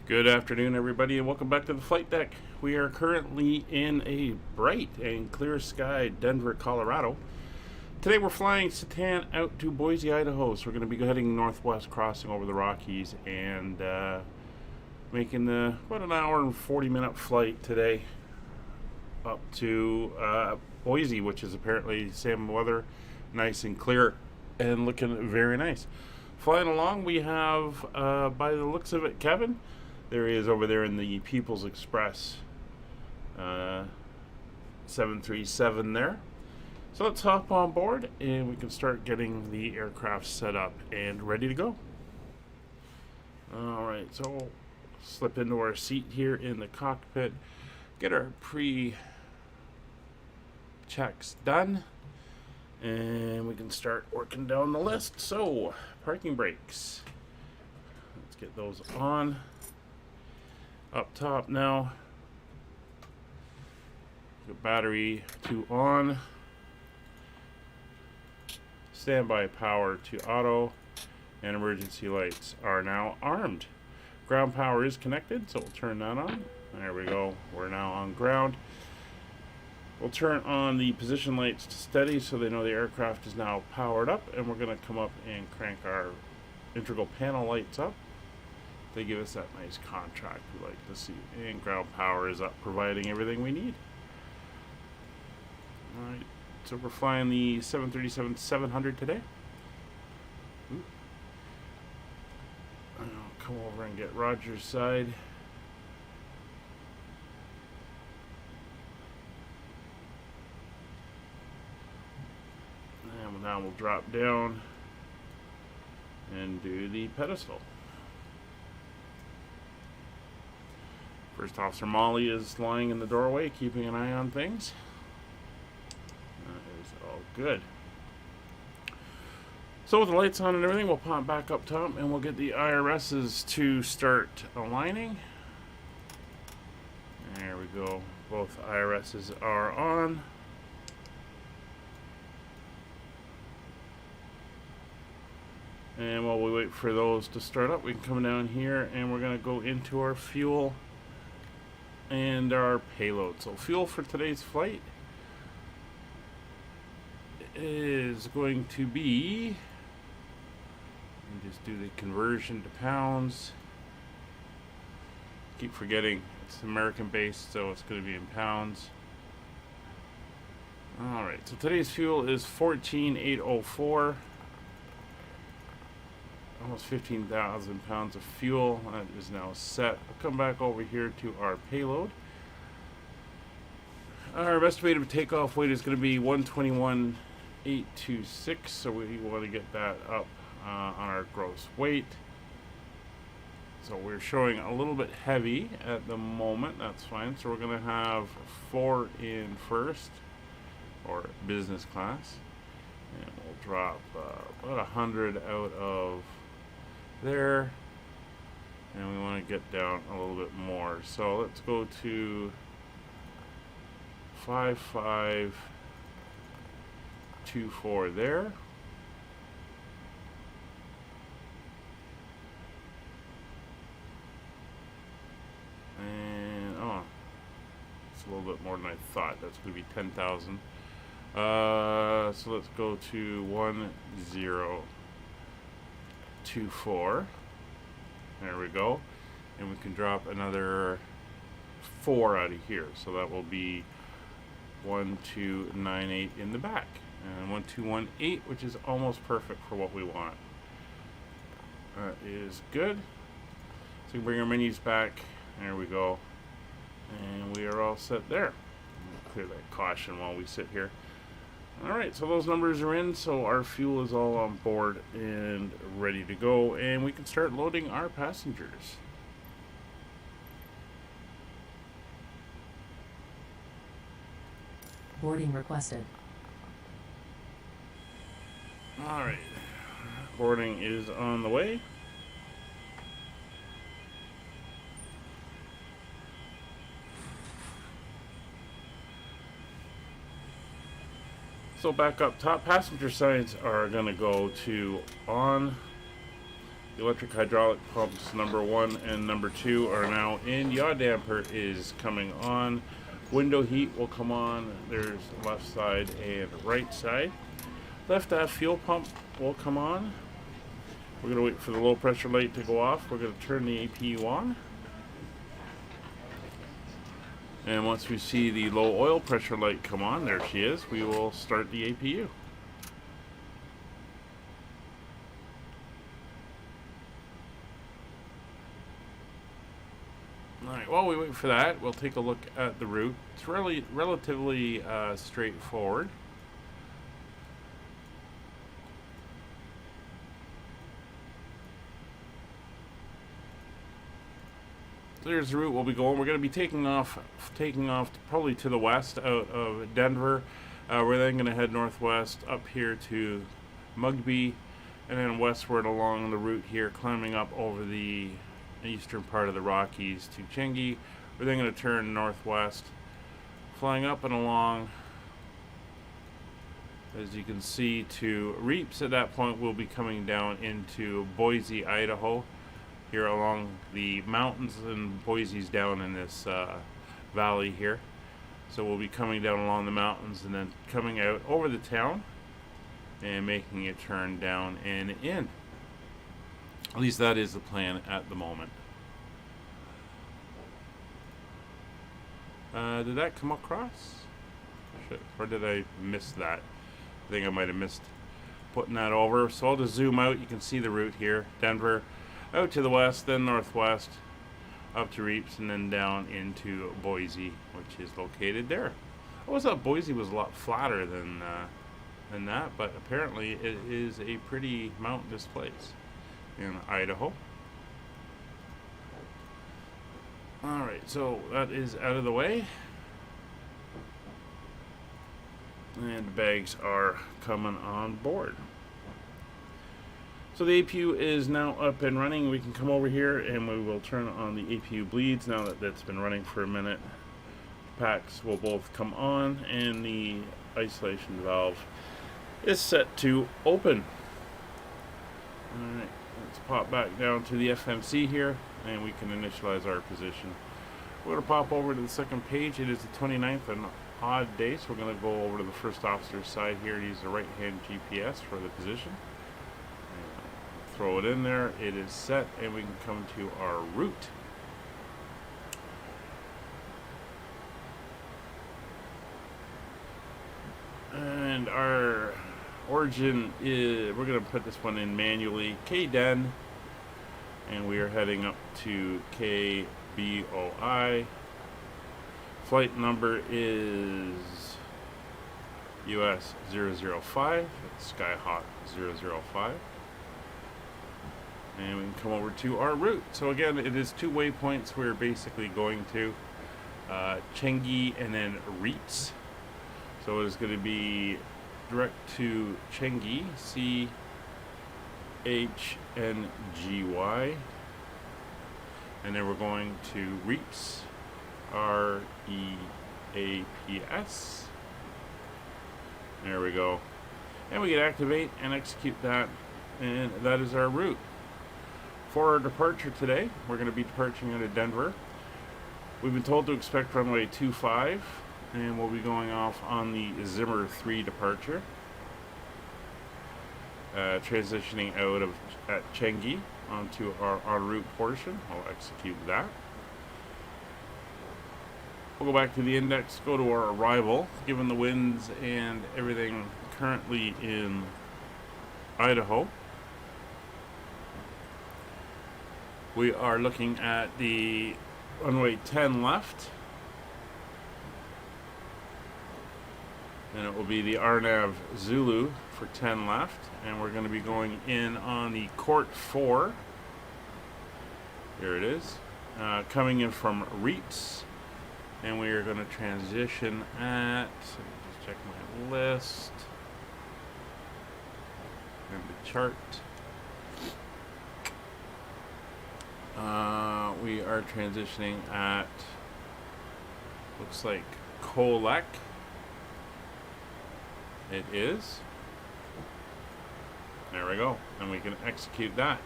Good afternoon, everybody, and welcome back to the flight deck. We are currently in a bright and clear sky, Denver, Colorado. Today we're flying Cetan out to Boise, Idaho, so we're going to be heading northwest, crossing over the Rockies, and making about an hour and 40-minute flight today up to Boise, which is apparently same weather, nice and clear, and looking very nice. Flying along, we have, by the looks of it, Kevin. There he is over there in the People's Express 737 there. So let's hop on board and we can start getting the aircraft set up and ready to go. Alright, so we'll slip into our seat here in the cockpit, get our pre-checks done, and we can start working down the list. So, parking brakes. Let's get those on. Up top now, the battery to on, standby power to auto, and emergency lights are now armed. Ground power is connected, so we'll turn that on. There we go, we're now on ground. We'll turn on the position lights to steady so they know the aircraft is now powered up, and we're going to come up and crank our integral panel lights up. They give us that nice contract we like to see, and ground power is up, providing everything we need. Alright, so we're flying the 737-700 today. I'll come over and get Roger's side. And now we'll drop down and do the pedestal. First Officer Molly is lying in the doorway, keeping an eye on things. That is all good. So with the lights on and everything, we'll pop back up top and we'll get the IRSs to start aligning. There we go. Both IRSs are on. And while we wait for those to start up, we can come down here and we're going to go into our fuel and our payload. So fuel for today's flight is going to be, and just do the conversion to pounds. Keep forgetting it's American based, so it's going to be in pounds. Alright, so today's fuel is 14,804. Almost 15,000 pounds of fuel. That is now set. We'll come back over here to our payload. Our estimated takeoff weight is going to be 121,826, so we want to get that up on our gross weight. So we're showing a little bit heavy at the moment. That's fine. So we're going to have 4 in first, or business class, and we'll drop about 100 out of there, and we want to get down a little bit more. So let's go to 5524 there. And it's a little bit more than I thought. That's going to be 10,000. So let's go to 1024. There we go. And we can drop another 4 out of here. So that will be 1298 in the back. And 1218, which is almost perfect for what we want. That is good. So we can bring our menus back. There we go. And we are all set there. We'll clear that caution while we sit here. Alright, so those numbers are in, so our fuel is all on board and ready to go, and we can start loading our passengers. Boarding requested. Alright, boarding is on the way. So back up top, passenger signs are going to go to on, electric hydraulic pumps number 1 and number 2 are now in. Yaw damper is coming on. Window heat will come on. There's left side and right side. Left aft fuel pump will come on. We're going to wait for the low pressure light to go off. We're going to turn the APU on. And once we see the low oil pressure light come on, there she is, we will start the APU. Alright, while we wait for that, we'll take a look at the route. It's relatively straightforward. So here's the route we'll be going. We're going to be taking off probably to the west out of Denver. We're then going to head northwest up here to Mugby, and then westward along the route here, climbing up over the eastern part of the Rockies to Chengi. We're then going to turn northwest, flying up and along, as you can see, to Reeps. At that point, we'll be coming down into Boise, Idaho, here along the mountains, and Boise's down in this valley here. So we'll be coming down along the mountains and then coming out over the town and making a turn down and in. At least that is the plan at the moment. Did that come across? Shit, or did I miss that? I think I might have missed putting that over. So I'll just zoom out. You can see the route here. Denver, out to the west, then northwest, up to Reeps, and then down into Boise, which is located there. I always thought Boise was a lot flatter than that, but apparently it is a pretty mountainous place in Idaho. Alright, so that is out of the way. And the bags are coming on board. So the APU is now up and running. We can come over here and we will turn on the APU bleeds now that that's been running for a minute. The packs will both come on and the isolation valve is set to open. Alright. Let's pop back down to the FMC here, and we can initialize our position. We're going to pop over to the second page. It is the 29th, an odd day, so we're going to go over to the first officer's side here and use the right-hand GPS for the position. Throw it in there. It is set, and we can come to our route. And our origin is, we're going to put this one in manually, KDEN, and we are heading up to KBOI. Flight number is US 005, it's Skyhawk 005. And we can come over to our route. So again, it is 2 waypoints we're basically going to. Chengi and then Reeps. So it is going to be direct to Chengi, CHNGY, and then we're going to Reeps, REAPS. There we go. And we can activate and execute that, and that is our route. For our departure today, we're going to be departing out of Denver. We've been told to expect runway 25. And we'll be going off on the Zimmer 3 departure, transitioning out of at Chengi onto our en route portion. I'll execute that. We'll go back to the index, go to our arrival. Given the winds and everything currently in Idaho, we are looking at the runway 10 left. And it will be the RNAV Zulu for 10 left. And we're going to be going in on the Court 4. Here it is. Coming in from Reeps. And we are going to transition at, let me just check my list. And the chart. We are transitioning at, looks like Kolek. It is. There we go. And we can execute that.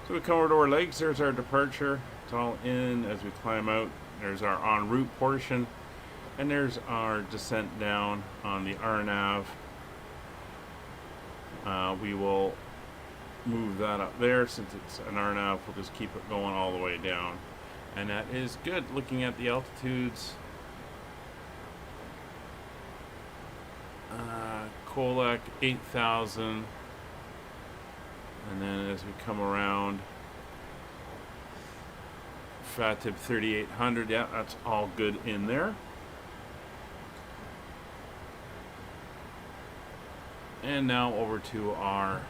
So we come over to our legs. There's our departure. It's all in as we climb out. There's our en route portion. And there's our descent down on the RNAV. We will move that up there. Since it's an RNAV, we'll just keep it going all the way down. And that is good. Looking at the altitudes. Colac 8,000. And then as we come around, FATIB 3,800. Yeah, that's all good in there. And now over to our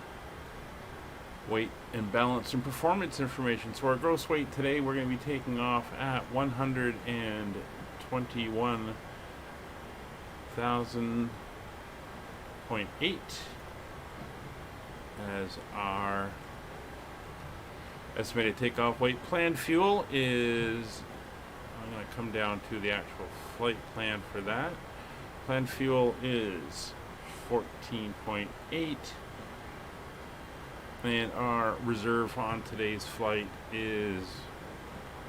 weight and balance and performance information. So our gross weight today, we're going to be taking off at 121,000.8 as our estimated takeoff weight. Planned fuel is, I'm going to come down to the actual flight plan for that. Planned fuel is 14.8, and our reserve on today's flight is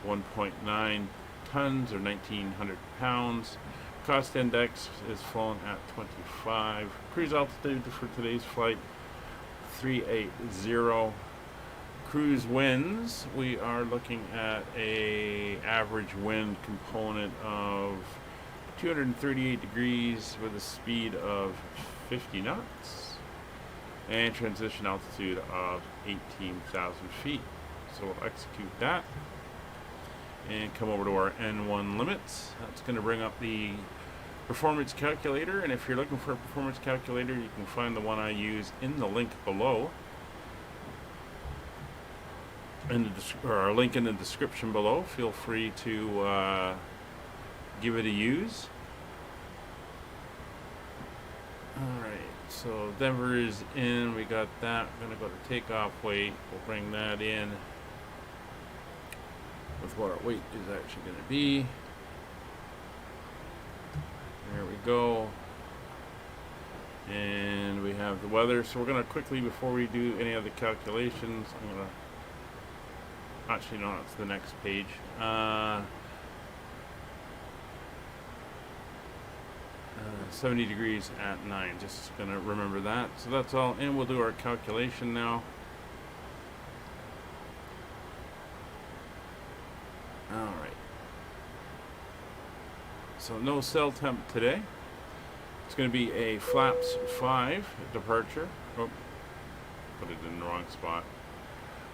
1.9 tons or 1,900 pounds. Cost index is flown at 25. Cruise altitude for today's flight 380. Cruise winds, we are looking at a average wind component of 238 degrees with a speed of 50 knots and transition altitude of 18,000 feet. So we'll execute that and come over to our N1 limits. That's going to bring up the performance calculator, and if you're looking for a performance calculator, you can find the one I use in the link below, or a link in the description below. Feel free to give it a use. Alright, so Denver is in, we got that. We're going to go to takeoff weight, we'll bring that in with what our weight is actually going to be. There we go. And we have the weather, so we're going to quickly, before we do any of the calculations, I'm going to, actually no, it's the next page. 70 degrees at 9, just gonna remember that. So that's all, and we'll do our calculation now. Alright, so no cell temp today. It's going to be a flaps 5 departure. Oh, put it in the wrong spot.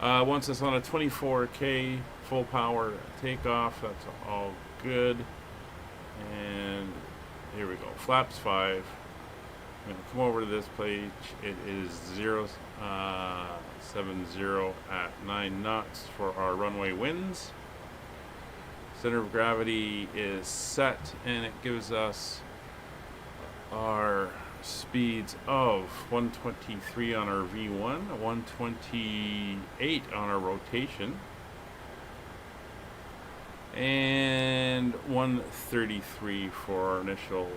Once it's on a 24K full power takeoff, that's all good. And here we go, flaps 5. I'm going to come over to this page. It is 070 at 9 knots for our runway winds. Center of gravity is set, and it gives us our speeds of 123 on our V1, 128 on our rotation, and 133 for our initial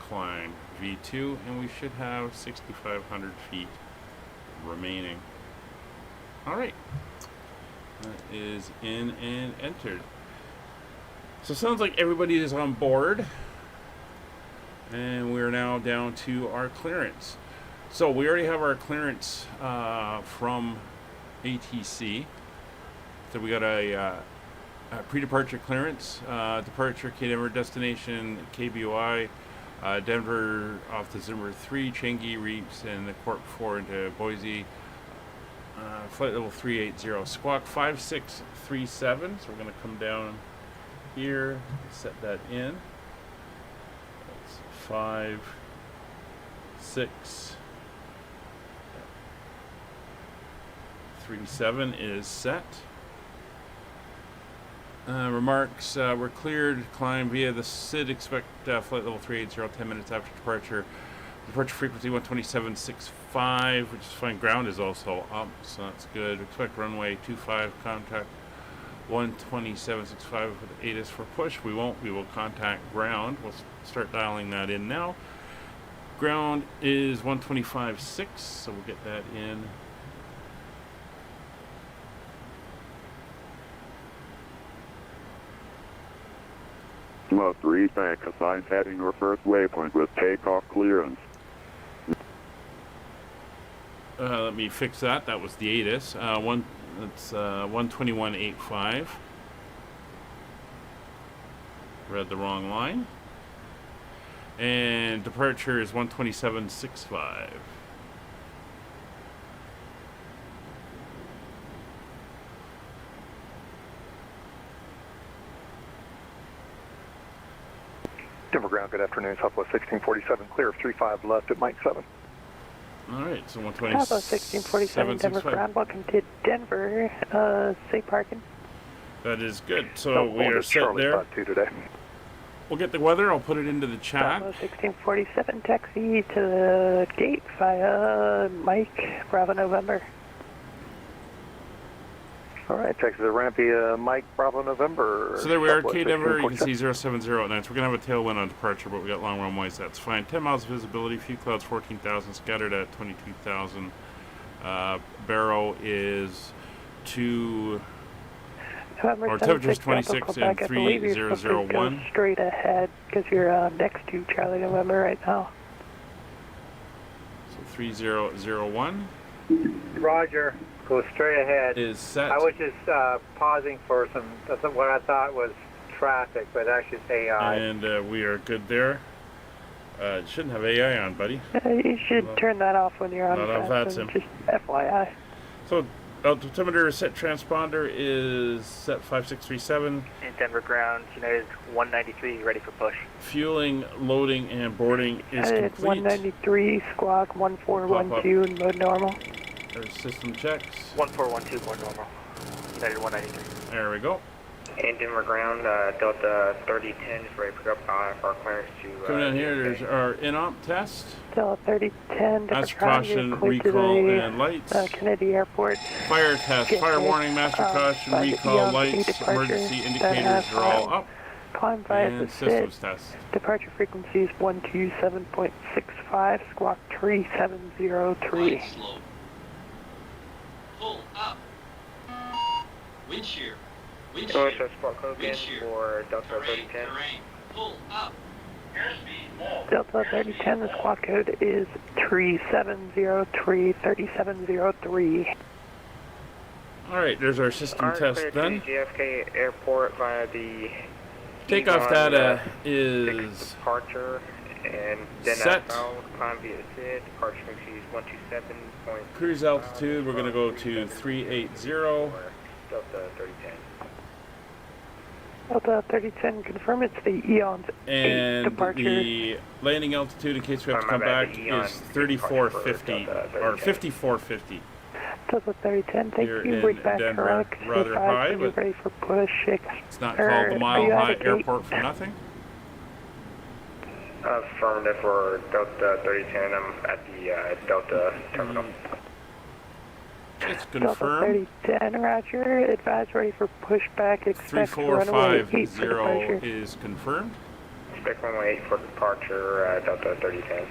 climb V2, and we should have 6,500 feet remaining. Alright, that is in and entered. So it sounds like everybody is on board, and we're now down to our clearance. So we already have our clearance from ATC. So we got a pre-departure clearance, departure Denver, destination KBOI, Denver off to Zimmer 3, Changi Reaps, and the Corp 4 into Boise. Flight level 380, squawk 5637. So we're going to come down here, set that in. That's 5, 6, 3, 7 is set. Remarks, we're cleared to climb via the SID. Expect flight level 380 10 minutes after departure. Departure frequency 127.65, which is fine. Ground is also up, so that's good. Expect runway 25, contact 127.65 with ATIS for push. We won't. We will contact ground. We'll start dialing that in now. Ground is 125.6, so we'll get that in. Lima 3 tank assigned heading your first waypoint with takeoff clearance. Let me fix that. That was the ATIS. That's 121.85. Read the wrong line. And departure is 127.65. Denver ground, good afternoon. Southwest 1647, clear of 35 left at Mike 7. All right, so Southwest 1647, Denver 127.65. ground. Welcome to Denver. Safe parking. That is good. So we are set Charlie there. Spot 2 today. We'll get the weather. I'll put it into the chat. Southwest 1647, taxi to the gate via Mike, Bravo November. All right, Texas Rampy, Mike, Bravo November. So there we are, Southwest K-Denver. You can see 1647. 070 at night. So we're going to have a tailwind on departure, but we got long runways. That's fine. 10 miles of visibility. Few clouds, 14,000. Scattered at 22,000. Barrow is 2... November Our temperature is 76, Delta 26 Quebec. and I believe you're supposed to 3001. go straight ahead because you're next to Charlie November right now. So 3001 Roger, go straight ahead. is set. I was just pausing for what I thought was traffic, but actually it's AI. And we are good there. It shouldn't have AI on, buddy. You should turn that off when you're on Not off, fast, that's and him. just FYI. So altimeter set transponder is set 5637. In Denver ground, United 193, ready for push. Fueling, loading, and boarding is It's complete. 193, squawk 1412, and mode normal. There's system checks. 1412, more normal. United 193. There we go. In Denver ground, Delta 3010 is ready to pick up IFR clearance to... Coming down here, there's our in-op test. Delta 3010, That's Denver ground, caution, you're clear to recall, the, and lights. Kennedy Airport. Fire test, Get fire ready. warning, master caution, by the recall, EOC lights, departure, emergency then indicators are all up. Climb via And the systems SID. test. Departure frequency is 127.65, squawk 3703. Slope. Pull up. Wind shear. Wind So shear. Sport Coke in for Delta 3010. Terrain. Pull up. Airspeed low. Delta 3010, the squawk code is 3703. All right, there's our system test done. JFK Airport via the... Takeoff Egon, data 6 is departure, and then set. climb via SID. Departure frequency is 127. Cruise altitude. We're going to go to 380. Delta 3010. Delta 3010, confirm it's the Eon's 8 And departure. the landing altitude, in case we have to My come bad, back, the Eon is 3450 departure for or Delta 5450. Delta 3010, thank Here you. in Bring back Denver, correct. rather high, When you're but ready for push. It's not called the Mile High Airport for nothing. Affirmative for Delta 3010. I'm at the Delta terminal. It's Delta confirmed. 3010, roger. Advise ready for pushback. Expect runway 8 for 3450 departure. is confirmed. Expect runway 8 for departure, Delta 3010.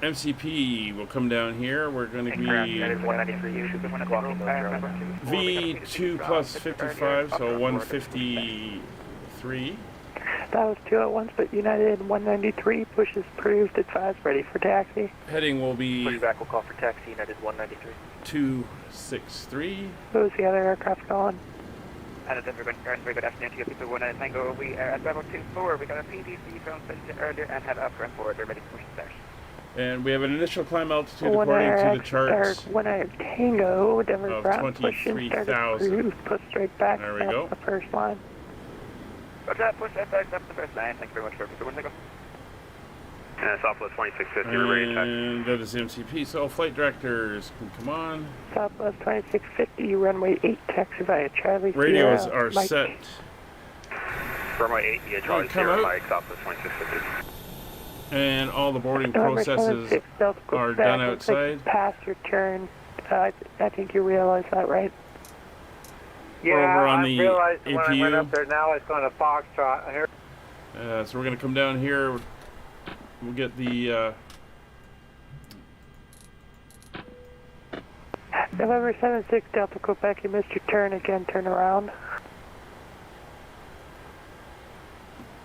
MCP will come down here. We're going to be United 193, you should be walking those V2 plus 55, so 153. That was 2 at once, but United 193, push is approved. Advise ready for taxi. Heading will be Pushback will call for taxi, United 193. 263. What was the other aircraft calling? Denver, very good afternoon to you. People 1 Tango. We are at Bravo 24. We got a PDC from earlier and have upgrade forward. They're ready to push there. And we have an initial climb altitude One according Air to the charts. 1 Air Tango, Denver of ground, push in, start 23,000. cruise, push straight back. There we That's go. the first line. What's that? Push that back up the first line. Thank you very much for People 1 Tango. Southwest 2650, we're ready to touch. And that is MCP. So flight directors can come on. Southwest 2650, runway 8, taxi via Charlie Radios Sierra, are Mike. set. Runway 8, yeah, Charlie come Sierra, out. Mike, Southwest 2650. And all the boarding November processes 76, Delta are Quebec, done looks like outside. you passed your turn. I think you realize that, right? Yeah, over on I the realized when I went APU. up there, now it's going to Foxtrot. I heard So we're going to come down here. We'll get the November 76, Delta Quebec, you missed your turn again, turn around.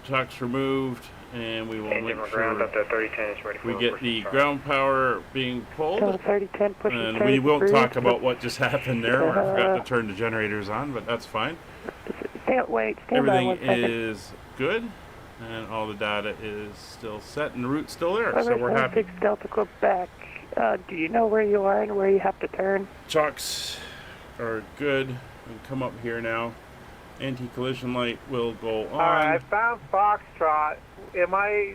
chocks removed, and we will Engine make ground sure up to 3010 is ready for we get the ground power being pulled. Delta 3010 pushing And start we is won't approved. talk about what just happened there. I forgot to turn the generators on, but that's fine. Stand by Everything 1 second. is good, and all the data is still set, and the route's still there, so we're happy. 6 Delta Quebec. Do you know where you are and where you have to turn? Chocks are good. We can come up here now. Anti-collision light will go on. Alright, I found Foxtrot. Am I...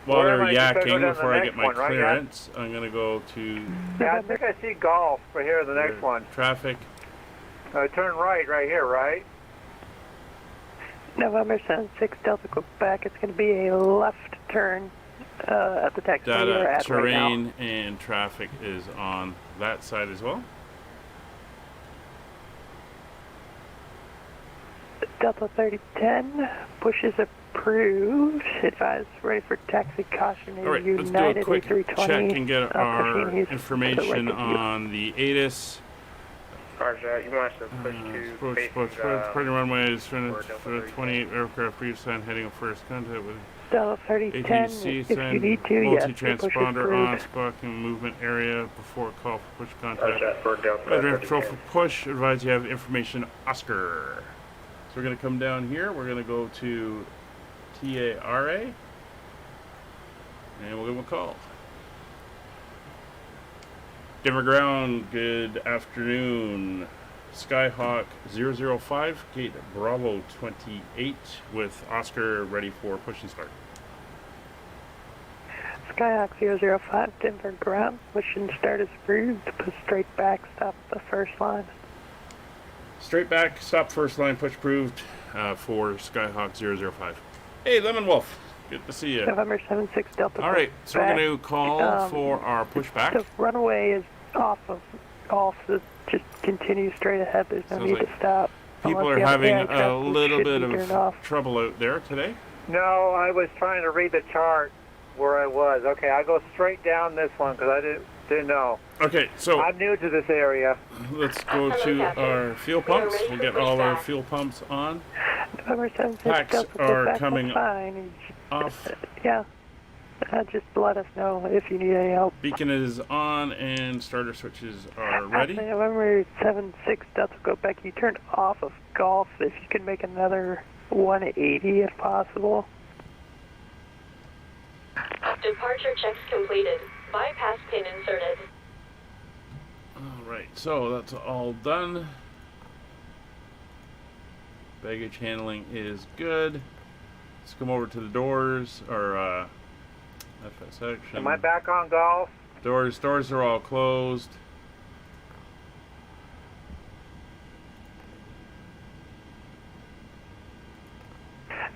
While where am they're I? Just gotta go yakking, down before the I get next my one, right, clearance, I'm going to go to Yeah, I think I see golf right here, the next one. traffic. Turn right here, right? November 6 Delta Quebec. It's going to be a left turn at the taxi you're Data, at right now. terrain, and traffic is on that side as well. Delta 3010, push is approved. Advise ready for taxi caution in All right, let's do a United quick A320. check and get our pushing east to the information right of you. on the ATIS. Roger, you want us to push Party runways for for Delta the 28 aircraft brief sign heading of first contact with Delta 3010, ATC if you sign need to, yes, the push is multi-transponder on approved. squawking movement area before call for push contact. Roger, for Delta Weather control 3010. for push. Advise you have information Oscar. So we're going to come down here. We're going to go to TARA. And we'll give them a call. Denver Ground, good afternoon. Skyhawk 005, gate Bravo 28 with Oscar ready for push and start. Skyhawk 005, Denver ground, push and start is approved. Push straight back, stop the first line. Straight back, stop first line, push approved for Skyhawk 005. Hey, Lemon Wolf, good to see you. November 6 Delta All right, so we're Quebec. going to call for our The pushback. runway is off of golf, so just continue straight ahead. There's no Sounds need like to stop. People Unless are you have having air traffic, a which little should bit be turned of off. trouble out there today. No, I was trying to read the chart where I was. Okay, I go straight down this one because I didn't know. Okay, so I'm new to this area. let's go to our fuel pumps. We'll get all our fuel pumps on. November 7 Packs Delta are Quebec, coming fine. off. Yeah. Just let us know if you need any help. Beacon is on and starter switches are ready. Actually, November 7 Delta Quebec, you turned off of golf. If you could make another 180 if possible. Departure checks completed. Bypass pin inserted. Alright, so that's all done. Baggage handling is good. Let's come over to the doors, or FS section. Am I back on golf? Doors are all closed.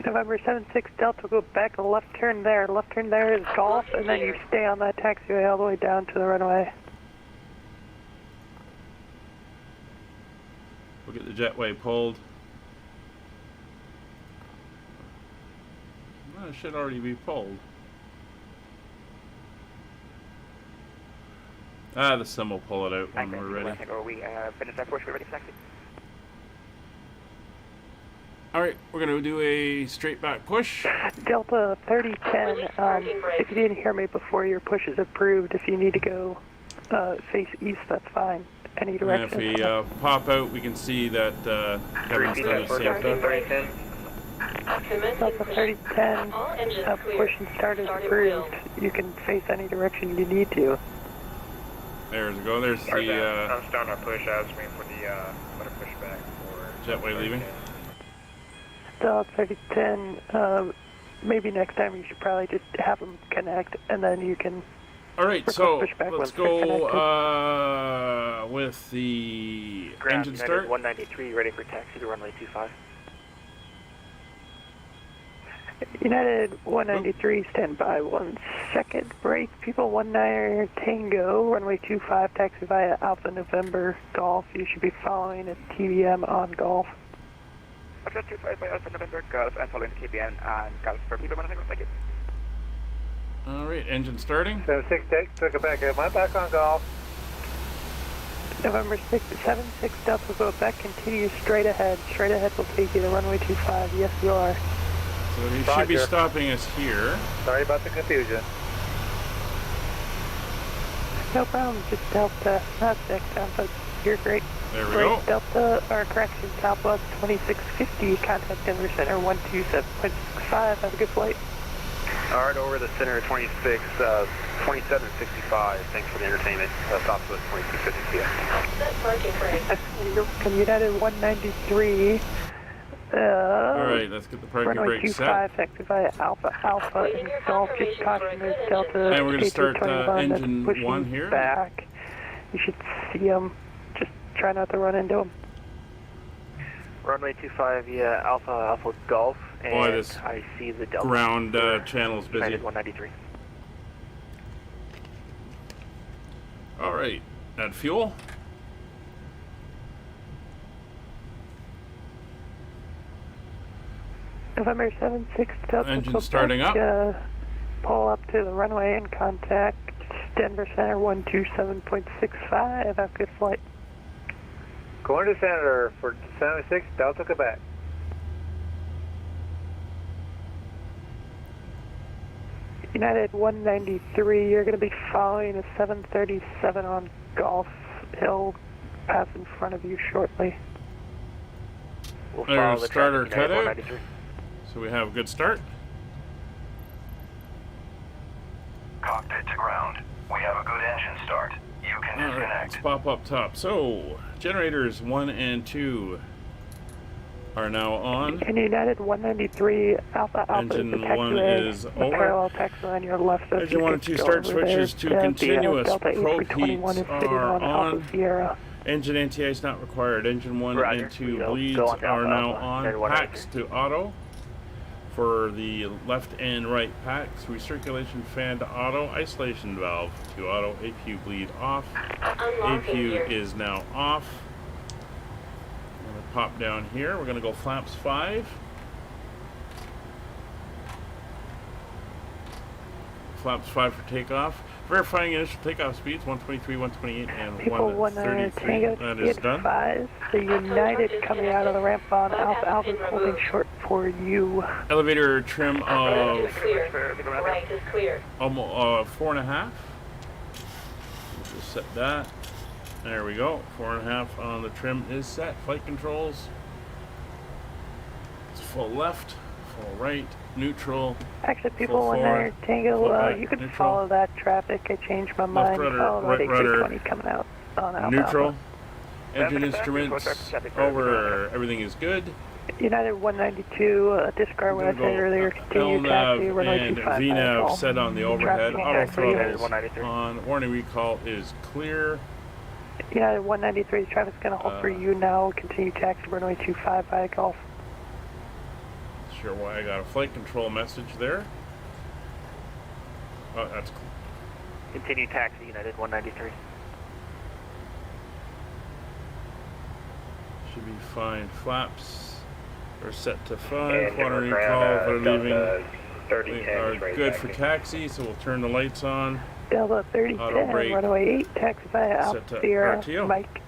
November 7 Delta Quebec, a left turn there. Left turn there is golf, and then you stay on that taxiway all the way down to the runway. We'll get the jetway pulled. Well, it should already be pulled. The sim will pull it out when we're ready. We finished that push, we're ready for taxi. Alright, we're going to do a straight back push. Delta 3010, if you didn't hear me before, your push is approved. If you need to go face east, that's fine. Any And direction. if we pop out, we can see that Kevin's done his same thing. Delta 3010, push and start is approved. You can face any direction you need to. There's we go. There's the I'm starting our push. I was waiting for the pushback for jetway leaving. Delta 3010, maybe next time you should probably just have them connect, and then you can... Alright, so Pushback let's once they're go with the Ground engine United start. 193, ready for taxi to runway 25. United 193, stand by 1 second. Break, people 19 Tango, runway 25, taxi via Alpha November Golf. You should be following a TBM on Golf. After 25 by Alpha November Golf and following KBN and Golf for people 1 second. Alright, engine starting. 7 took it back. Am I back on golf? November 7 Delta Quebec, continue straight ahead. Straight ahead will take you to runway 25. Yes, you are. So he should be Roger. stopping us here. Sorry about the confusion. No problem, just Delta, not Cetan, but you're great. There we Break go. Delta, or correction, Southwest 2650, contact Denver Center 127.65, have a good flight. All right, over the center 2765. Thanks for the entertainment. Southwest 2650. Set parking brake. From United 193, Alright, let's get the parking runway brake 25, set. taxi via Alpha Alpha, Waiting and your Golf, just confirmation caution for a there's good Delta, engine. And we're gonna start, 21, that's engine pushing 1 here. back. You should see them, just try not to run into them. Runway 25 via Alpha Golf, and Boy, this I see the Delta. Ground channel is busy. United 193. Alright, add fuel. November 76, Delta. Engine Quebec, starting up. Pull up to the runway and contact Denver Center 127.65. Have a good flight. Going to Senator for 76, Delta, Quebec. United 193, you're going to be following a 737 on Golf. He'll pass in front of you shortly. We'll There's follow the starter traffic, United cutout. 193. So we have a good start. Cockpit to ground. We have a good engine start. You can Alright, disconnect. let's pop up top. So, generators 1 and 2 are now on. And United 193, Alpha Alpha Engine is the one taxiway, is the over. parallel taxi on your left. So if Engine you 1 could and 2 go start over switches there, to the continuous Delta probe A321 heats is sitting are on on. Alpha Sierra. Engine NTI is not required. Engine 1 Roger. and 2 Go bleeds on to are Alpha now Alpha. on. United 193. Packs to auto. For the left and right packs, recirculation fan to auto, isolation valve to auto, APU bleed off. Unlocking APU gear. is now off. I'm going to pop down here. We're going to go flaps 5. Flaps 5 for takeoff. Verifying initial takeoff speeds 123, 128, and People 133. Tango, That is done. advise the United coming out of the ramp on Alpha Alpha is holding short for you. Elevator trim Left of is clear. Right is clear. almost 4.5. We'll just set that. There we go. 4.5 on the trim is set. Flight controls. It's full left, full right, neutral. Actually, people, Full when forward, they're Tango, full back, you can neutral. follow that traffic. I changed my mind. rudder, Follow right that rudder, A320 coming out on Alpha Neutral. Alpha. Engine Traffic, instruments traffic, over. Everything is good. United 192, discard what I said earlier. Continue taxi, LNAV runway and 25. VNAV set on the overhead. Traffic Auto back for you. throttles 193. on. Warning recall is clear. United 193, traffic's going to hold for you now. Continue taxi, runway 25 via Golf. Sure why I got a flight control message there. Oh, that's cool. Continue taxi, United 193. Should be fine. Flaps are set to 5. And Water we're recall ground, for leaving. Delta 3010 We are is right good back for in. taxi, so we'll turn the lights on. Delta Auto 3010, brake. runway 8, taxi via Set Alpha to Sierra, RTO. Mike.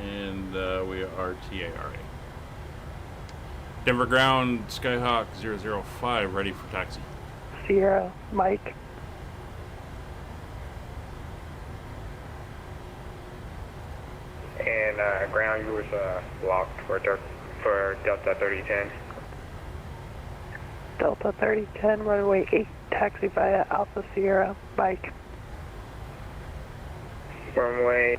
And we are TARA. Denver ground, Skyhawk 005, ready for taxi. Sierra, Mike. And ground, you was locked for Delta 3010. Delta 3010, runway 8, taxi via Alpha Sierra, Mike. Runway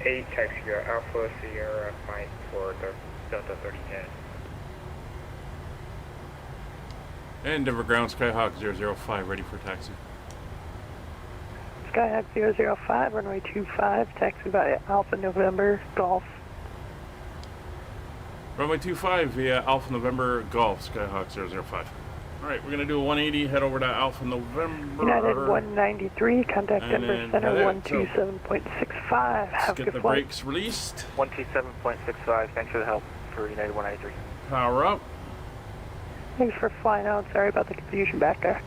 8, taxi Alpha Sierra Mike for the Delta 3010. And Denver ground, Skyhawk 005, ready for taxi. Skyhawk 005, runway 25, taxi via Alpha November, Golf. Runway 25 via Alpha November Golf, Skyhawk 005. Alright, we're going to do a 180, head over to Alpha November. United 193, contact And Denver then Center head out. 127.65. Let's Have a get good the flight. brakes released. 127.65. Thanks for the help for United 193. Power up. Thanks for flying out. Sorry about the confusion back there.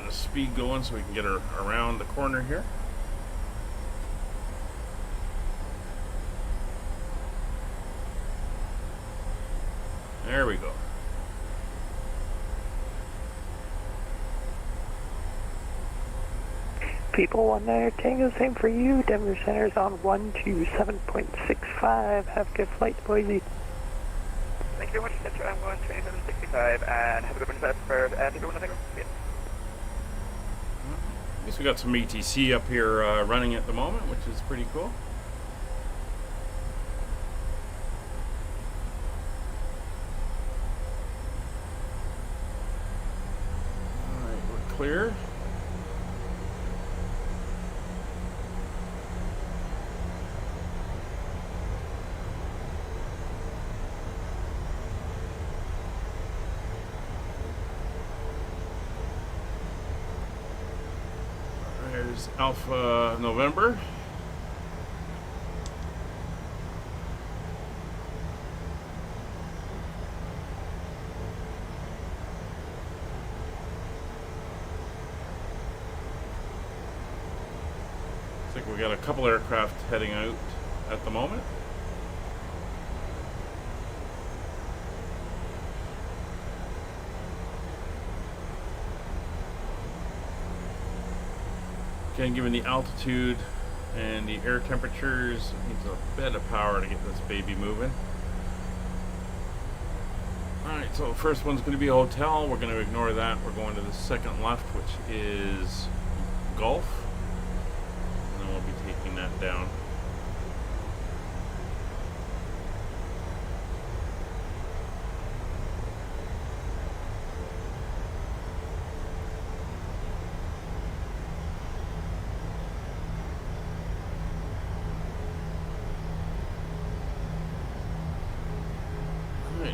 the speed going so we can get her around the corner here. There we go. People 19 Tango, same for you. Denver Center's on 127.65. Have a good flight to Boise. Thank you very much, Center. I'm going 2765 and have a good one for people 19. I guess we got some ETC up here running at the moment, which is pretty cool. Alright, we're clear. There's Alpha November. Looks like we got a couple aircraft heading out at the moment. Again, given the altitude and the air temperatures, it needs a bit of power to get this baby moving. Alright, so the first one's going to be a hotel. We're going to ignore that. We're going to the second left, which is Gulf. And then we'll be taking that down.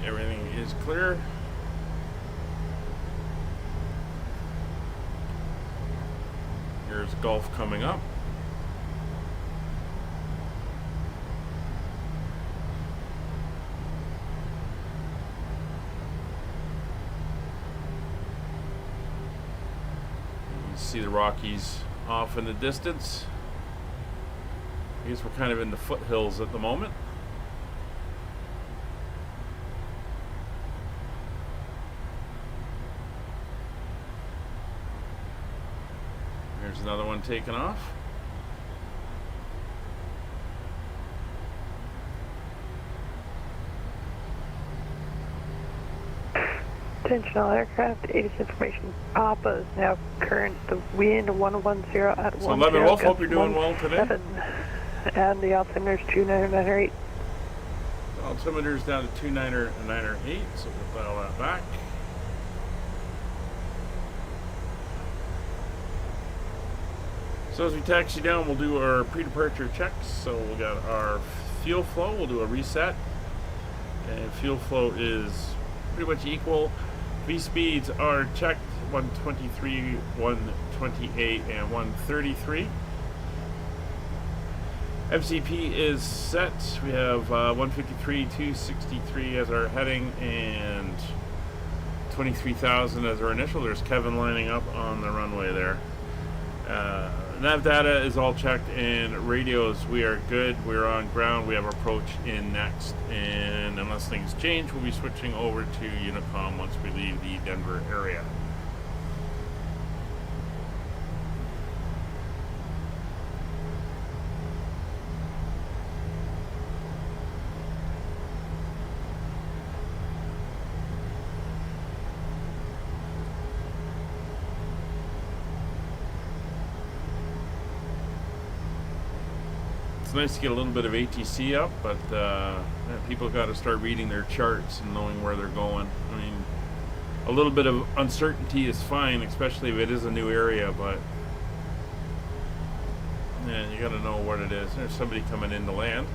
Everything is clear. Here's Gulf coming up. You see the Rockies off in the distance. I guess we're kind of in the foothills at the moment. There's another one taking off. Attention all aircraft, ATIS information. Papa is now current. The wind 110 at 10. So 11 Wolf, hope you're doing well today. And the altimeter's 2998. Altimeter's down to 2998, so we'll dial that back. So as we taxi down, we'll do our pre-departure checks. So we got our fuel flow, we'll do a reset. And fuel flow is pretty much equal. V-speeds are checked, 123, 128, and 133. MCP is set. We have 153, 263 as our heading, and 23,000 as our initial. There's Kevin lining up on the runway there. Nav data is all checked, and radios, we are good. We're on ground. We have approach in next, and unless things change, we'll be switching over to Unicom once we leave the Denver area. It's nice to get a little bit of ATC up, but people got to start reading their charts and knowing where they're going. I mean, a little bit of uncertainty is fine, especially if it is a new area, but yeah, you got to know what it is. There's somebody coming in to land.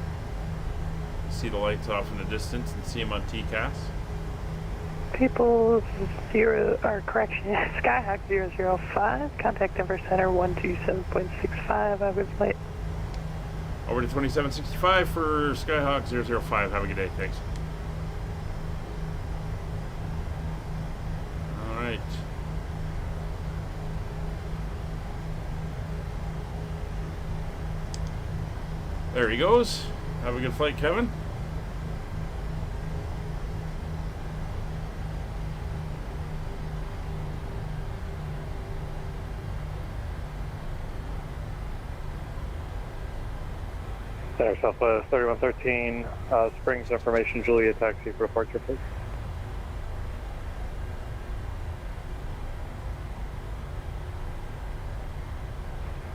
See the lights off in the distance and see them on TCAS. People Skyhawk 005, contact Denver Center 127.65. Have a good flight. Over to 2765 for Skyhawk 005. Have a good day. Thanks. Alright. There he goes. Have a good flight, Kevin. Center Southwest 3113, Springs information, Julia taxi for departure, please.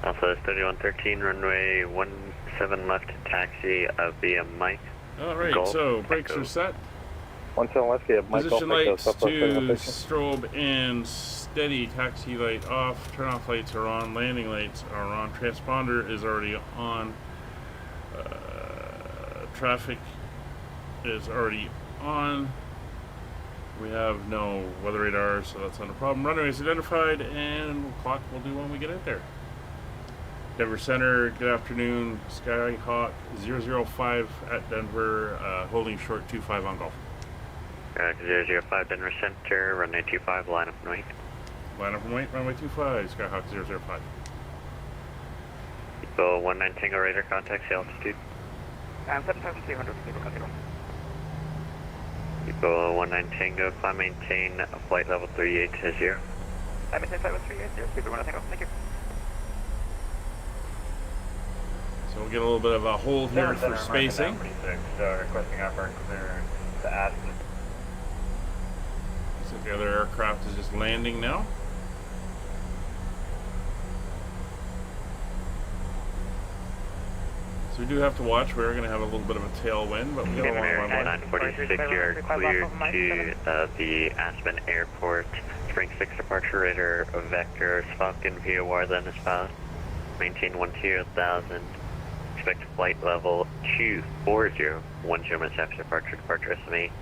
Southwest 3113, runway 17 left, taxi via Mike. Alright, Golf, so brakes Echo. are set. 17 left, you have Mike Position Golf, Echo, lights Southwest to 3113. strobe and steady. Taxi light off. Turn off lights are on. Landing lights are on. Transponder is already on. Traffic is already on. We have no weather radar, so that's not a problem. Runway is identified, and clock will do when we get out there. Denver Center, good afternoon. Skyhawk 005 at Denver, holding short 25 on Golf. 005 Denver Center, runway 25, line up and wait. Line up and wait, runway 25, Skyhawk 005. Eagle 19 Tango Radar, contact the altitude. 7,300, people continue. Eagle 19 Tango, climb maintain flight level 380. I maintain flight level 380, people 19 Tango, thank you. So we'll get a little bit of a hold here for spacing. Requesting upper clearance to Aspen. So the other aircraft is just landing now. So we do have to watch. We're going to have a little bit of a tailwind, but we got a long runway. 946, you're cleared to the Aspen Airport. Spring 6 departure radar, vector, Falcon VOR then is found. Maintain 10,000. Expect flight level 240. 10 minutes after departure, departure estimate.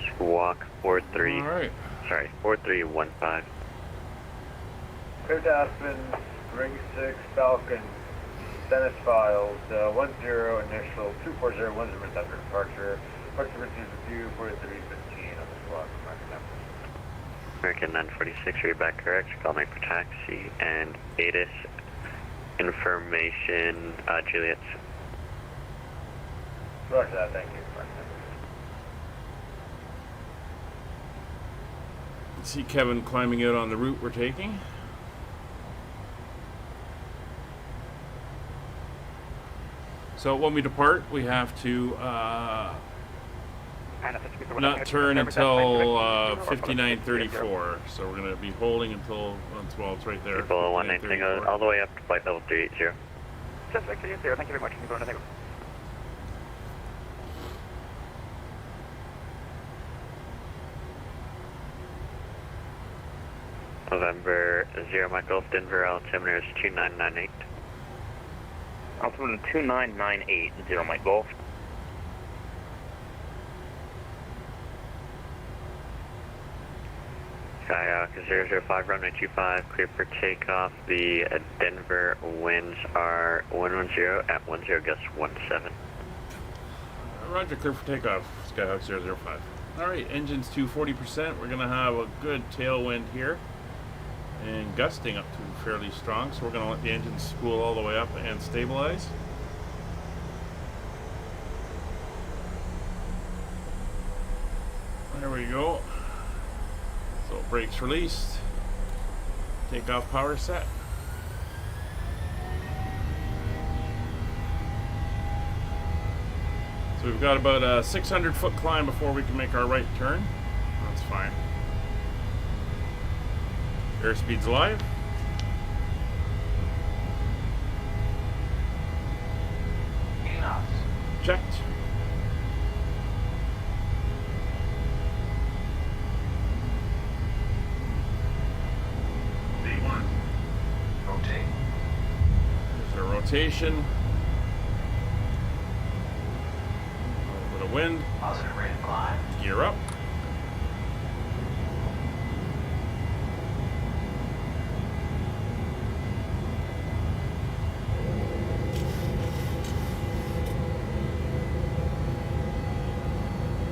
Squawk 43. Alright. Sorry, 4315. Clear to Aspen, Ring 6, Falcon, Dennis Files, 10 initial, 240, 10 minutes after departure. Departure receives a view, 4315 on the squawk. American 946, read back correct. Call me for taxi and ATIS information, Juliet. Roger that, thank you. See Kevin climbing out on the route we're taking. So when we depart, we have to not turn until 5934. So we're going to be holding until, well, it's right there. People 119 all the way up to flight level 380. Just like 380, thank you very much. People 19 November 0 Mike Golf, Denver, altimeter is 2998. Altimeter 2998, 0 Mike Golf. Skyhawk 005, runway 25, clear for takeoff. The Denver winds are 110 at 10 gust 17. Roger, clear for takeoff, Skyhawk 005. Alright, engines to 40%. We're going to have a good tailwind here. And gusting up to fairly strong, so we're going to let the engine spool all the way up and stabilize. There we go. So brakes released. Takeoff power set. So we've got about a 600-foot climb before we can make our right turn. That's fine. Airspeed's live. Checked. B1. Rotate. There's our rotation. A little bit of wind. Positive rate of climb. Gear up.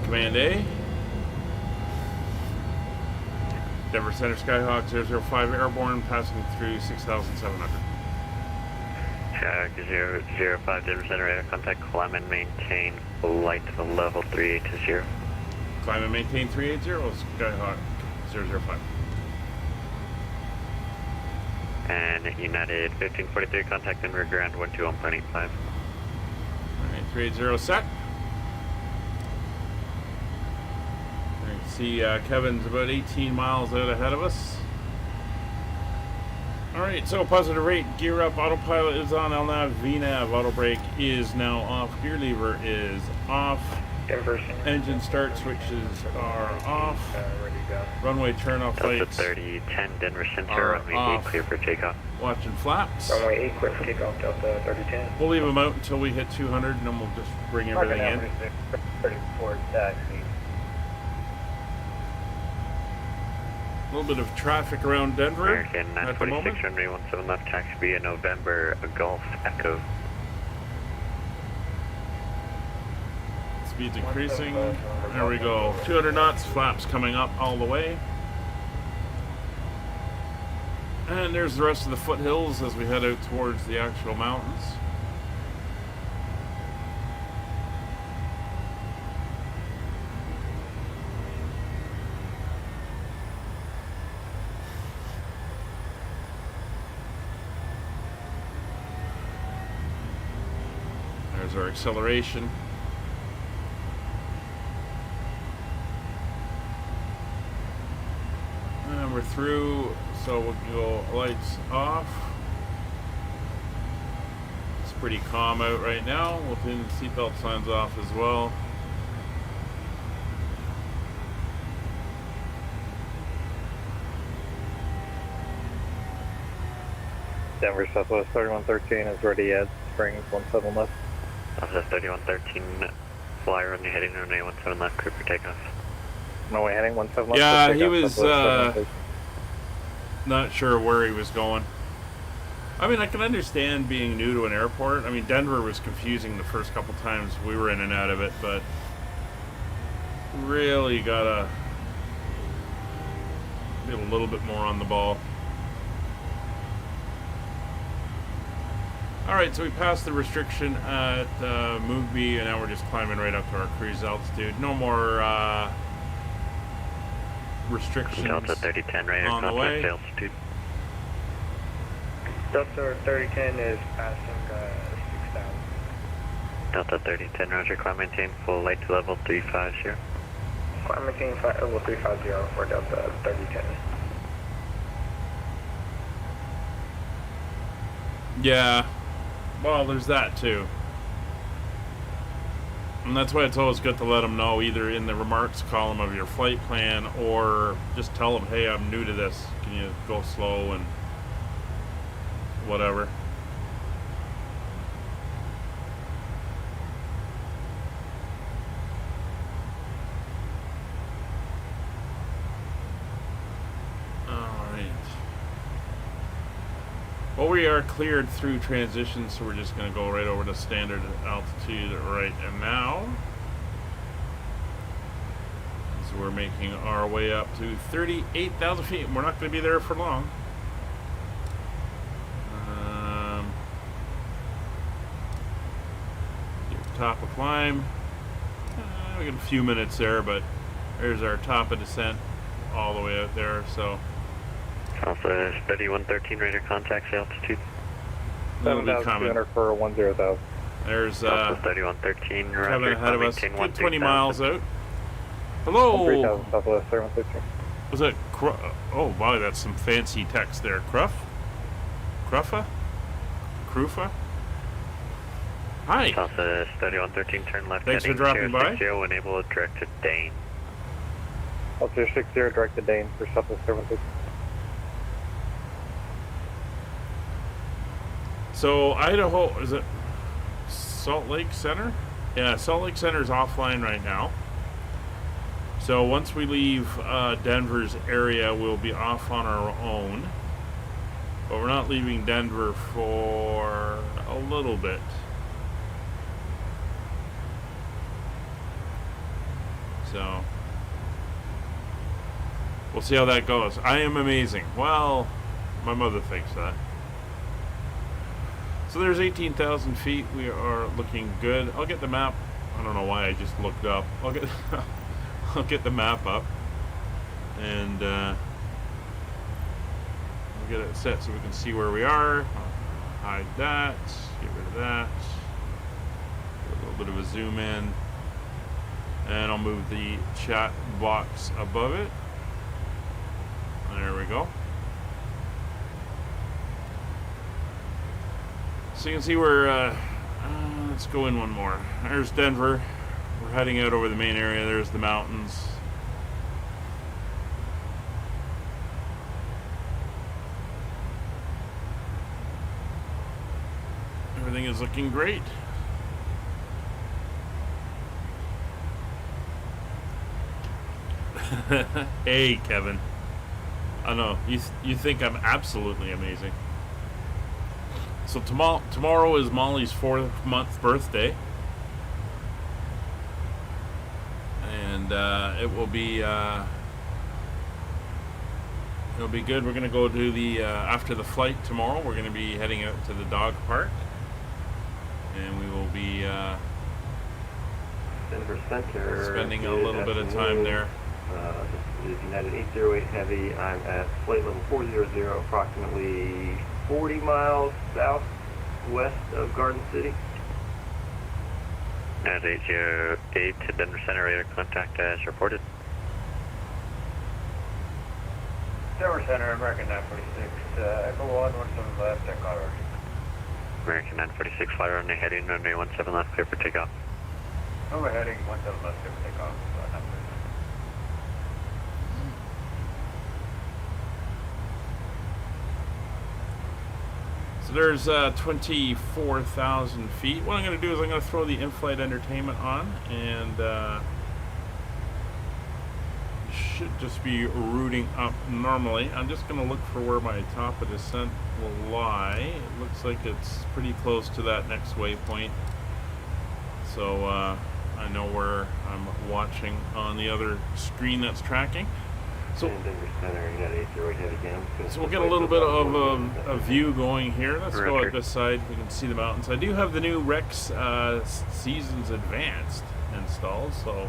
Command A. Denver Center Skyhawk 005 airborne, passing through 6,700. Check 005 Denver Center radar contact, climb and maintain flight to level 380. Climb and maintain 380, Skyhawk 005. And United 1543, contact Denver ground 121.85. Alright, 380 set. You can see Kevin's about 18 miles out ahead of us. Alright, so positive rate, gear up, autopilot is on, LNAV, VNAV, auto brake is now off, gear lever is off, engine start switches are off, runway turn off Delta lights 3010 Denver Center, runway 8 clear for takeoff. Watching flaps. Runway 8 clear for takeoff, Delta 3010. We'll leave them out until we hit 200 and then we'll just bring everything in. 34 taxi. A little bit of traffic around Denver American at the moment. 946, runway 17 left, taxi via November, Golf Echo. Speed's increasing. There we go. 200 knots, flaps coming up all the way. And there's the rest of the foothills as we head out towards the actual mountains. There's our acceleration. And we're through, so we'll go lights off. It's pretty calm out right now. We'll pin seatbelt signs off as well. Denver Southwest 3113 is ready at Springs 17 left. Southwest 3113, fly runway heading runway 17 left, clear for takeoff. Runway heading 17 left. Yeah, he was not sure where he was going. I mean, I can understand being new to an airport. I mean, Denver was confusing the first couple times we were in and out of it, but really gotta be a little bit more on the ball. Alright, so we passed the restriction at Moogby, and now we're just climbing right up to our cruise altitude. No more restrictions Delta 3010 radar on the way. contact altitude. Delta 3010 is passing 6,000. Delta 3010, roger, climb maintain full light to level 350. Climb maintain level 350 for Delta 3010. Yeah, well, there's that too. And that's why it's always good to let them know either in the remarks column of your flight plan or just tell them, hey, I'm new to this. Can you go slow and whatever. Well, we are cleared through transition, so we're just going to go right over to standard altitude right now. So we're making our way up to 38,000 feet, and we're not going to be there for long. Top of climb. We got a few minutes there, but there's our top of descent all the way out there, so... Alpha 3113 radar contacts altitude. 7,200 for 10,000. There's Alpha 3113 Kevin ahead of us, good 20 miles out. 3,000 Hello! Southwest 3113. Was that oh wow, that's some fancy text there. Cruffa? Hi! Alpha 3113 turn left. Thanks for dropping by. 060, enable direct to Dane. Alpha 60 direct to Dane for Southwest 3113. So Idaho, is it Salt Lake Center? Yeah, Salt Lake Center is offline right now. So once we leave Denver's area, we'll be off on our own. But we're not leaving Denver for a little bit. So we'll see how that goes. I am amazing. Well, my mother thinks that. So there's 18,000 feet. We are looking good. I'll get the map. I don't know why I just looked up. I'll get I'll get the map up and we'll get it set so we can see where we are. I'll hide that. Get rid of that. Get a little bit of a zoom in, and I'll move the chat box above it. There we go. So you can see we're, let's go in one more. There's Denver. We're heading out over the main area. There's the mountains. Everything is looking great. Hey, Kevin. I know, you think I'm absolutely amazing. So tomorrow is Molly's 4th birthday, and it'll be good. We're gonna go to the after the flight tomorrow. We're gonna be heading out to the dog park, and we will be Denver Center. Spending a little bit of time there. This is United 808 Heavy. I'm at flight level 400, approximately 40 miles southwest of Garden City. United 808 to Denver Center, radar contact as reported. Denver Center, American 946, Echo 117 left, Colorado. American 946, fly runway heading, runway 17 left, clear for takeoff. Runway heading 17 left, clear for takeoff. So there's 24,000 feet. What I'm going to do is I'm going to throw the in-flight entertainment on, and should just be routing up normally. I'm just going to look for where my top of descent will lie. It looks like it's pretty close to that next waypoint. So I know where I'm watching on the other screen that's tracking. So we'll get a little bit of a view going here. Let's go at this side. We can see the mountains. I do have the new Rex Seasons Advanced installed, so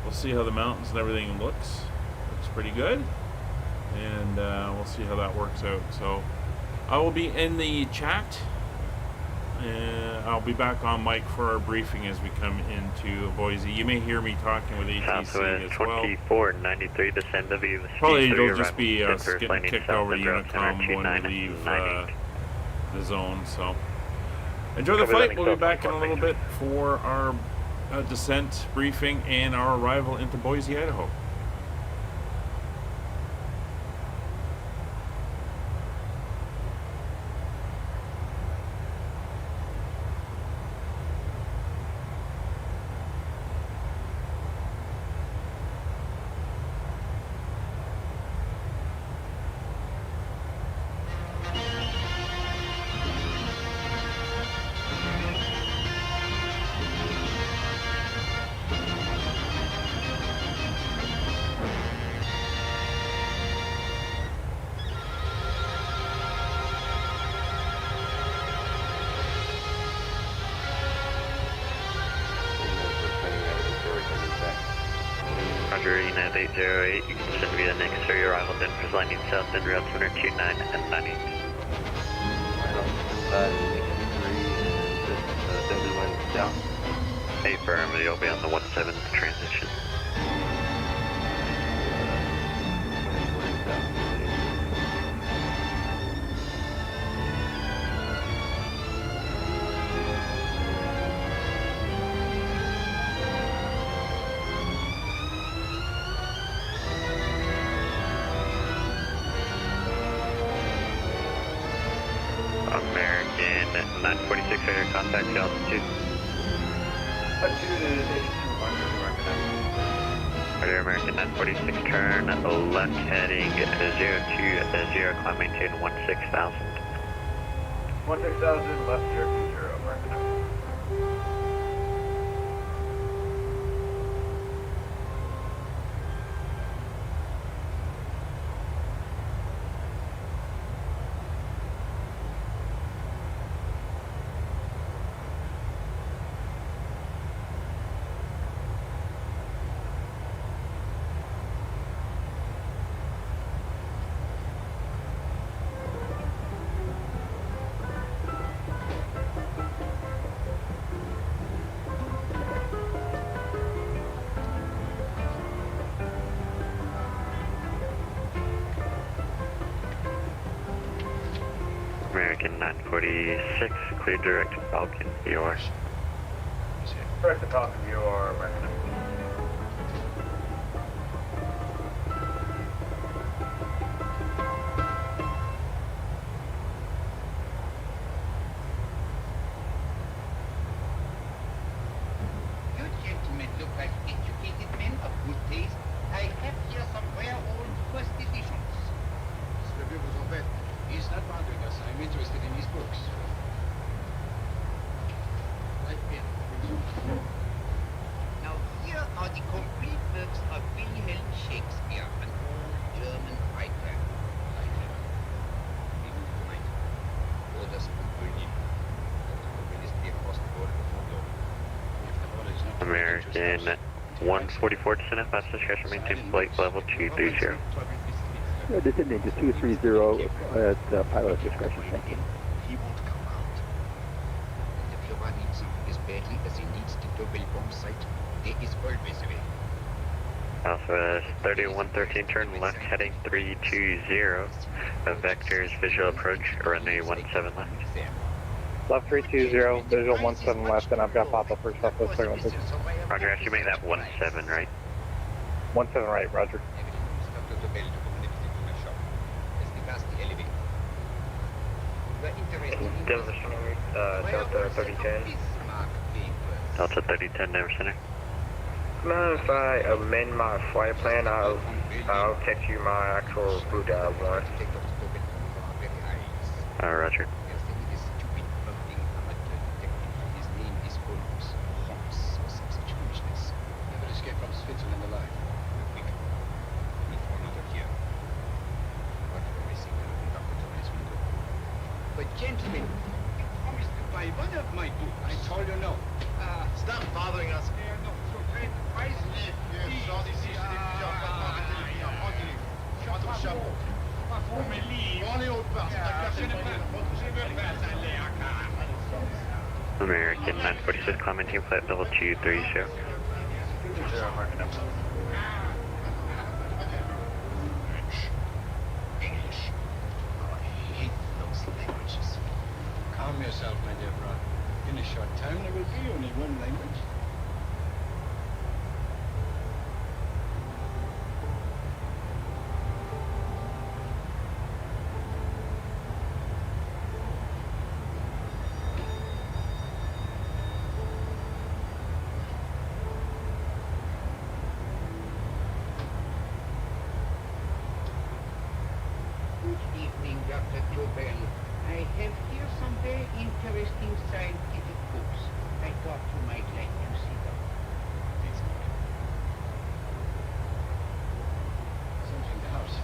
we'll see how the mountains and everything looks. Looks pretty good, and we'll see how that works out. So I will be in the chat. I'll be back on mic for our briefing as we come into Boise. You may hear me talking with ATC Southwest as well. 2493, descend W. Probably it'll just be us getting kicked over to Unicom when we leave the zone. So enjoy the flight. We'll be back in a little bit for our descent briefing and our arrival into Boise, Idaho. United 808, you can send me the next for your arrival. Denver's landing south, Denver altimeter 29 and 98. Denver landing south. Affirm, you'll be on the 17 transition. American 946, radar contact altitude. Altitude is 8200, Radar American 946, turn left heading 02, climb maintain 16,000. 16,000, left 020, American 946. American 946, clear direct to Falcon, VOR. Direct to Falcon, VOR, American. You gentlemen look like educated men of good taste. I have here some rare old first editions. This review was on bed. He's not bothering us. I'm interested in his books. Right here. Now here are the complete works of Wilhelm Shakespeare, an old German writer. Even tonight. Orders from Berlin. Mobility across the border of Moldova. American 144 descend at fastest pressure, maintain flight level 230. Descending to 230 at pilot discretion, thank you. He won't come out. And if your one needs something as badly as he needs the double bomb site, there is always a way. Alpha 3113, turn left heading 320. Vectors visual approach, runway 17 left. Left 320, visual 17 left, and I've got pop-up for Southwest 31. Roger, actually make that 17 right. 17 right, roger. Delta 3010. Delta 3010, Denver Center. Mind if I amend my flight plan? I'll text you my actual route that I want. Roger. Never escaped from Switzerland alive. But gentlemen, you promised to buy one of my books. I told you no. Stop bothering us. No, so great price. American 946, climbing team flight level 230. English. Oh, I hate those languages. Calm yourself, my dear brother. In a short time, there will be only one language. Good evening, Dr. Tobel. I have here some very interesting scientific books. I thought you might like to see them. Something in the house.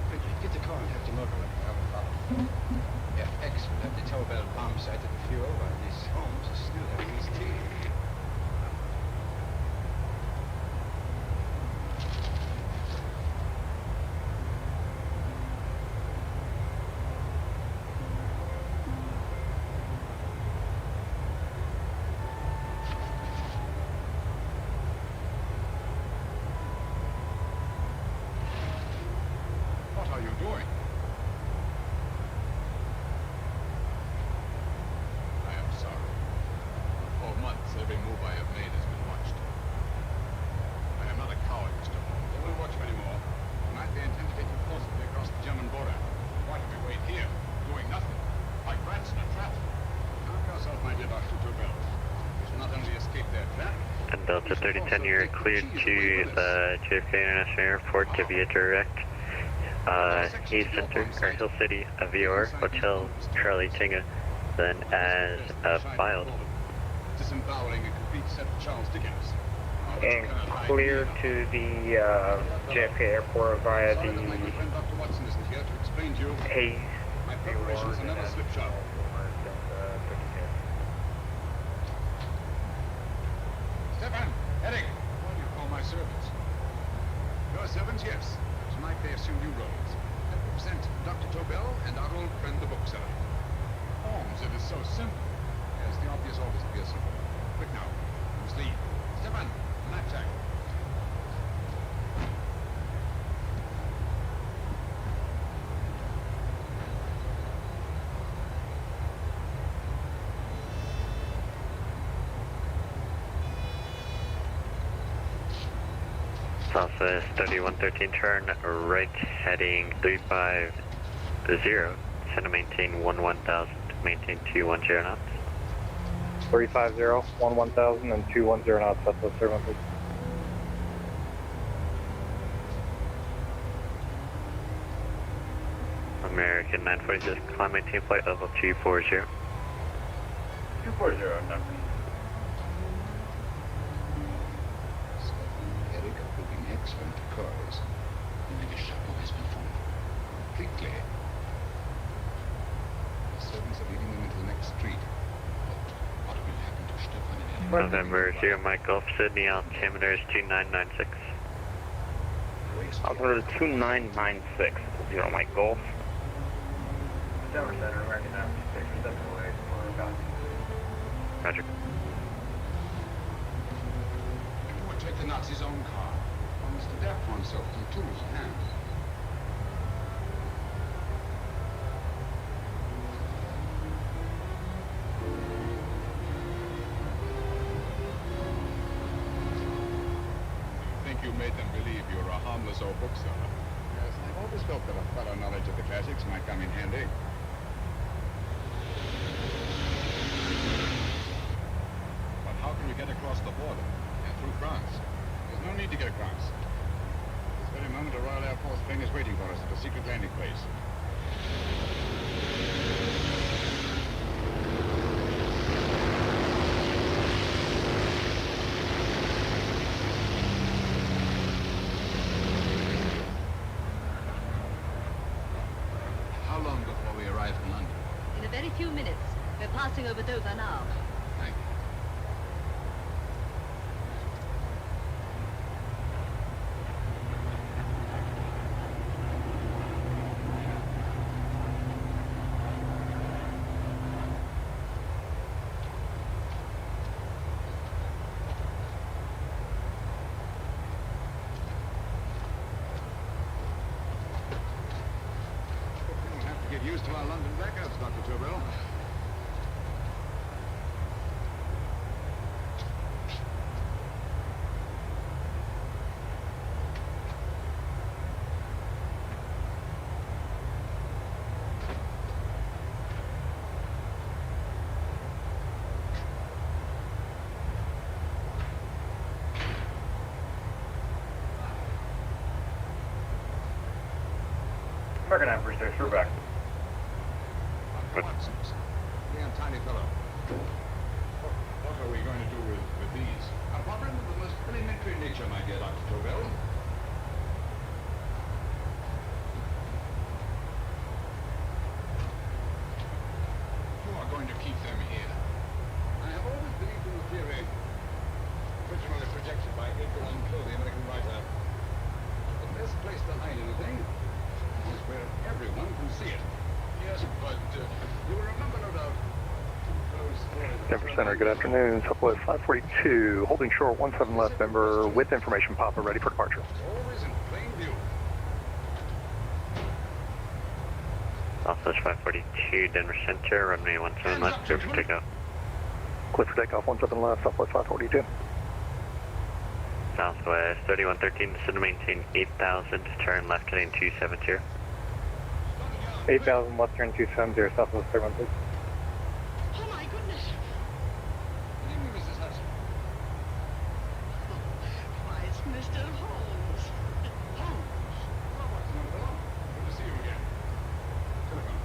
Quickly, get the car and have the motor running. I will follow. FX will have the Tobel bomb site at the fuel, while this Holmes is still having his tea. What are you doing? I am sorry. For months, every move I have made has been watched. I am not a coward, Mr. Holmes. They won't watch you anymore. Tonight they intend to take you forcibly across the German border. Why do we wait here, doing nothing, like rats in a trap? Calm yourself, my dear Dr. Tobel. We shall not only escape their trap, And Delta 3010, you're cleared to JFK International Airport to via direct East Center, or Hill City, VOR, Hotel Charlie Tinga, then as filed. disemboweling a complete set of Charles Dickens. And clear to the JFK airport via the My good friend Dr. Watson isn't here to explain to you. Hayes. My preparations are never slipshod. Stefan, Eric, why do you call my servants? Your servants, yes. Tonight they assume new roles. They represent Dr. Tobel and our old friend the bookseller. Holmes, it is so simple. Yes, the obvious always appears simple. Quick now, you must leave. Stefan, night tag. Southwest 3113, turn right heading 350. Send to maintain 11,000, maintain 210 knots. 350, 11,000 and 210 knots, Southwest 3113. American 946, climb maintain flight level 240. 240, number. Eric are proving excellent decoys. Only the chapeau has been formed completely. The servants are leading them into the next street. But what will happen to Stefan and Eric? November 0 Mike Golf Sydney, altimeter is 2996. Altimeter 2996, 0 Mike Golf. Denver Center, American 96, stepping away for about. Roger. Who would take the Nazi's own car? One must adapt oneself to the tools at hand. You think you made them believe you were a harmless old bookseller? Yes, I've always felt that a thorough knowledge of the classics might come in handy. But how can we get across the border and through France? There's no need to get across. This very moment, a Royal Air Force plane is waiting for us at a secret landing place. How long before we arrive in London? In a very few minutes. We're passing over Dover now. Thank you. We'll have to get used to our London blackouts, Dr. Tobel. American 946, we're back. Watsons. Damn tiny fellow. What are we going to do with these? A problem of the most elementary nature, my dear Dr. Tobel. You are going to keep them here. I have always believed in the theory, originally projected by Edgar Allan Poe, the American writer. The best place to hide anything is where everyone can see it. Yes, but you will remember, no doubt, Denver Center, good afternoon. Southwest 542, holding short 17 left, member with information Papa, ready for departure. always in plain view. Southwest 542, Denver Center, runway 17 left, clear for takeoff. Clear for takeoff, 17 left, Southwest 542. Southwest 3113, descend to maintain 8,000, turn left heading 270. 8,000 left turn 270, Southwest 3113. Oh my goodness! Good evening, Mrs. Hudson. Why, it's Mr. Holmes. Holmes. Well, Watson, old fellow. Good to see you again. Telephone.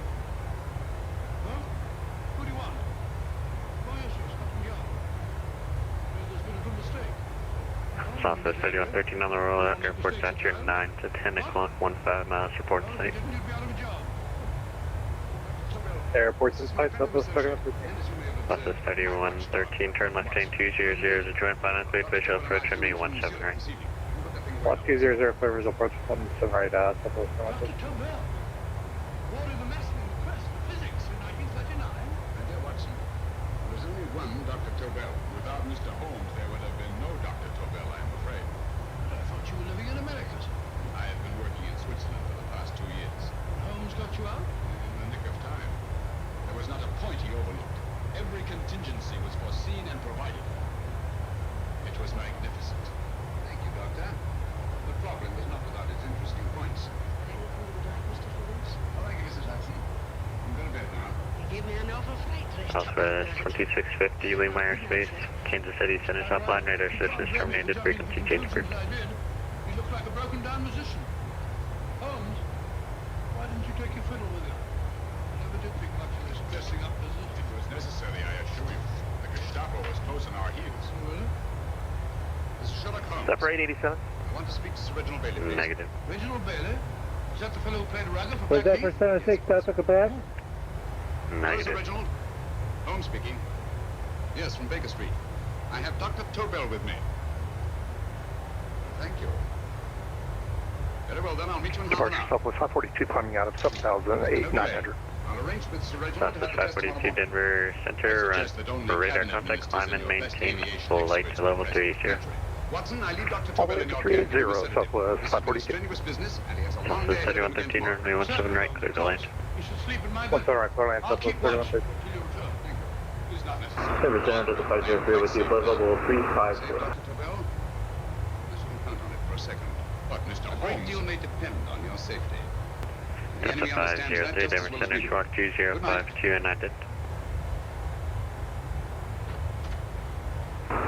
Huh? Who do you want? Oh, yes, yes, Scotland Yard. There's been a little mistake. Southwest 3113 on the roll out, airport satchel 9 to 10 o'clock, 15 miles, report site. Didn't you be out of a job? Airports in sight, Southwest 3113. Southwest 3113, turn left heading 200, is a joint final cleared visual approach runway 17 right. Watch 200, clear visual approach 17 right, Southwest 3113. Dr. Tobel. What is the Massey quest for physics in 1939? My dear Watson, there is only one Dr. Tobel. Without Mr. Holmes, there would have been no Dr. Tobel, I am afraid. But I thought you were living in America. I have been working in Switzerland for the past 2 years. Holmes got you out? In the nick of time. There was not a point he overlooked. Every contingency was foreseen and provided. It was magnificent. Thank you, Doctor. Southwest 2650, Lima airspace, Kansas City Center South line, radar services terminated, frequency change group. You look like a broken down musician. Holmes, why didn't you take your fiddle with you? You never did think much of this dressing up business. It was necessary, I assure you. The Gestapo was close on our heels. Really? This is Sherlock Holmes. Separate 87. I want to speak to Sir Reginald Bailey, please. Negative. Reginald Bailey? Is that the fellow who played ragga for Was that Blackheath? for 76 Delta Quebec? Hello, Sir Negative. Reginald. Holmes speaking. Yes, from Baker Street. I have Dr. Tobel with me. Thank you. Very well, then I'll meet you in half an Departure hour. Southwest 542 climbing out of 7,900. I'll arrange with Sir Reginald to have Southwest the test 542 Denver Center, run for radar contact, climb and maintain full light to level 380. Watson, I leave Dr. Tobel in your care. 380 Southwest 542. Strenuous business, and he has a long day Southwest ahead of him 3113, runway 17 right, clear to land. You should sleep in my bed. What's all right, Clear land, I'll Southwest keep watch 3150. till you return. Thank you. It's not necessary. Hey, return to the 503 with you, blood level 354. Dr. Tobel, I shouldn't count on it for a second. But, Mr. Holmes, a great deal may depend on your safety. The enemy understands that 503 just as Denver well as Center, we do. squawk 2052 and I did.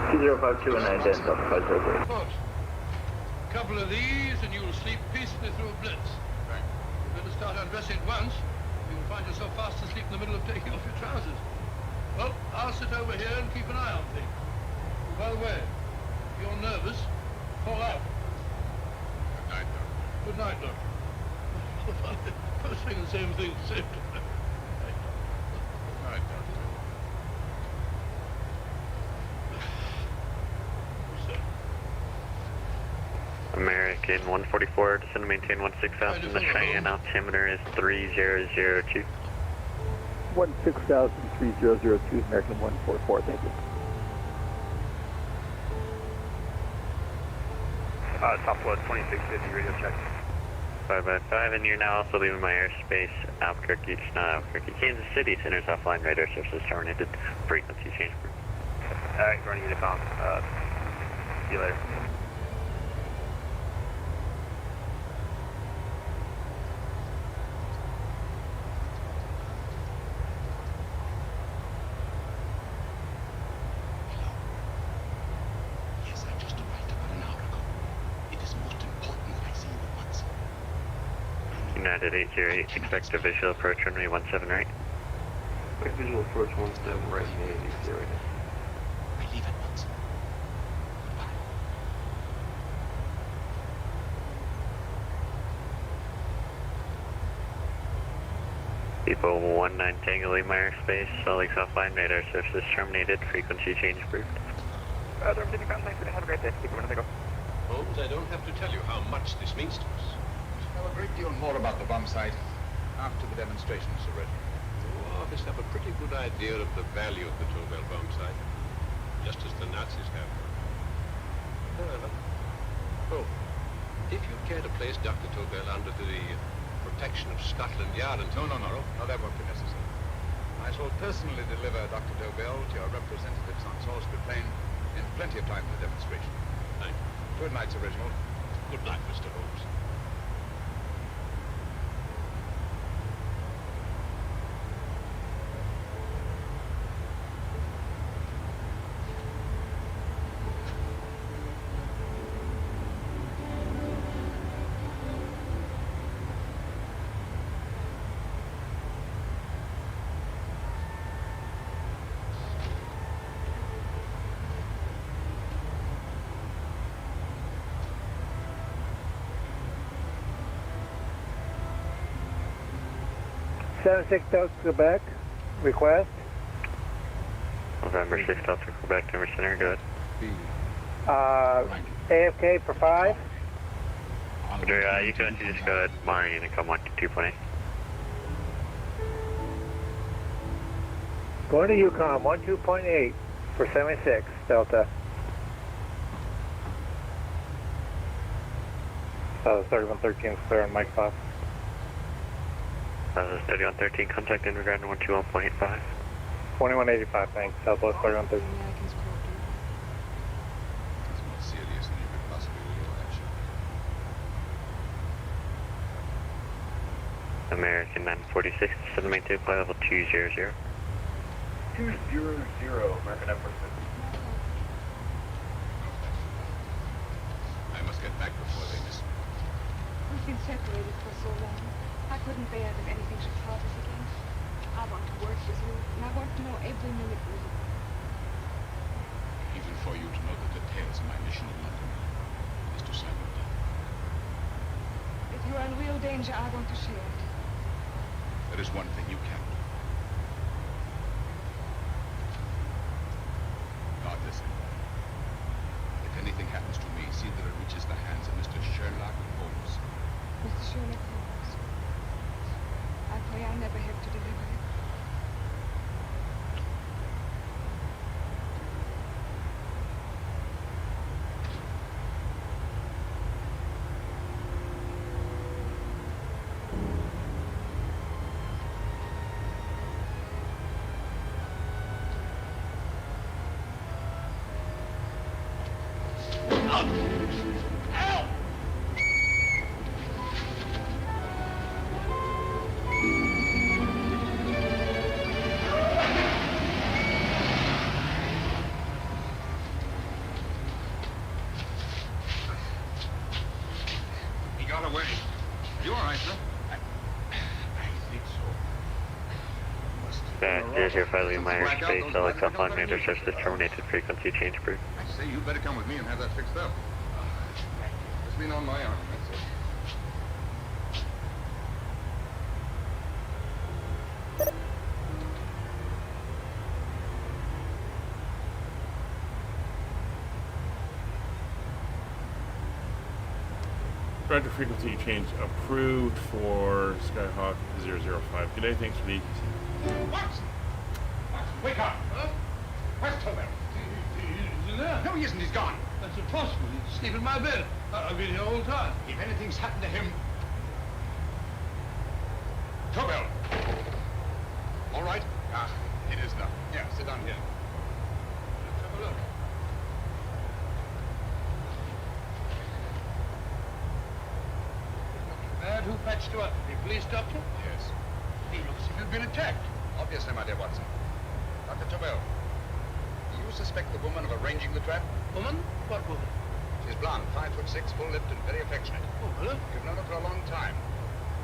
2052 and 9 Delta 503. Folks, a couple of these and you'll sleep peacefully through a blitz. Right. You better start undressing at once. You'll find yourself fast asleep in the middle of taking off your trousers. Well, I'll sit over here and keep an eye on things. By the way, if you're nervous, call out. Good night, Doctor. Good night, Doctor. First thing the same thing, same time. Good night, Doctor. American 144, descend and maintain 16,000. The Cheyenne altimeter is 3002. 16,000, 3002, American 144, thank you. Southwest 2650, radio check. 555, and you're now also leaving my airspace, Albuquerque, not Albuquerque, Kansas City Center South line, radar services terminated, frequency change group. Alright, running you to com. See you later. Yes, I just arrived about an hour ago. It is most important that I see you at once. United 808, expect a visual approach runway 17 right. Quick visual approach 17 right, United 808. I leave at once. Goodbye. People 19 Tango Lima airspace, Salt Lake South line, radar services terminated, frequency change approved. Other city contact, have a great day. Keep it when they go. Holmes, I don't have to tell you how much this means to us. We'll know a great deal more about the bomb site after the demonstration, Sir Reginald. You obviously have a pretty good idea of the value of the Tobel bomb site, just as the Nazis have. However, if you care to place Dr. Tobel under the protection of Scotland Yard until tomorrow... No, that won't be necessary. I shall personally deliver Dr. Tobel to your representatives on Salisbury Plain in plenty of time for the demonstration. Thank you. Good night, Sir Reginald. Good night, Mr. Holmes. Delta Quebec, request. November 6th, Delta Quebec, Denver Center, go ahead. AFK for 5. Roger, you can just go ahead, Maureen, and come 122.8. Going to Yukon, 12.8 for 76, Delta. 3113 is clear on Mike 5. 3113, contact Denver Garden 121.85. 2185, thanks. Southwest 3113. It's more serious than you could possibly realize. American 946, 782, flight level 200. American Air Force. I must get back before they miss me. We've been separated for so long. I couldn't bear that anything should part us again. I want to work with you, and I want to know every minute with you. Even for you to know the details of my mission in London is to sign your death. If you are in real danger, I want to share it. There is one thing you can do. God, listen. If anything happens to me, see that it reaches the hands of Mr. Sherlock Holmes. Mr. Sherlock Holmes. I pray I never have to deliver it. He got away. Are you all right, sir? I think so. Deer here, FlyUK airspace, select offline major sources terminated frequency change group. I say you better come with me and have that fixed up. Just lean on my arm, that's it. Roger, frequency change approved for Skyhawk 005. Good day, thanks for the... Watson! Watson, wake up! Huh? Where's Tobel? He's in there. No, he isn't. He's gone. That's impossible. He's sleeping in my bed. I've been here all the time. If anything's happened to him... Tobel! All right? Ah, it is now. Yeah, sit down here. Let's have a look. Man who fetched you up, the police doctor? Yes. He looks as if he'd been attacked. Obviously, my dear Watson. Dr. Tobel, do you suspect the woman of arranging the trap? Woman? What woman? She's blonde, 5'6", full-lipped, and very affectionate. Oh, hello. You've known her for a long time.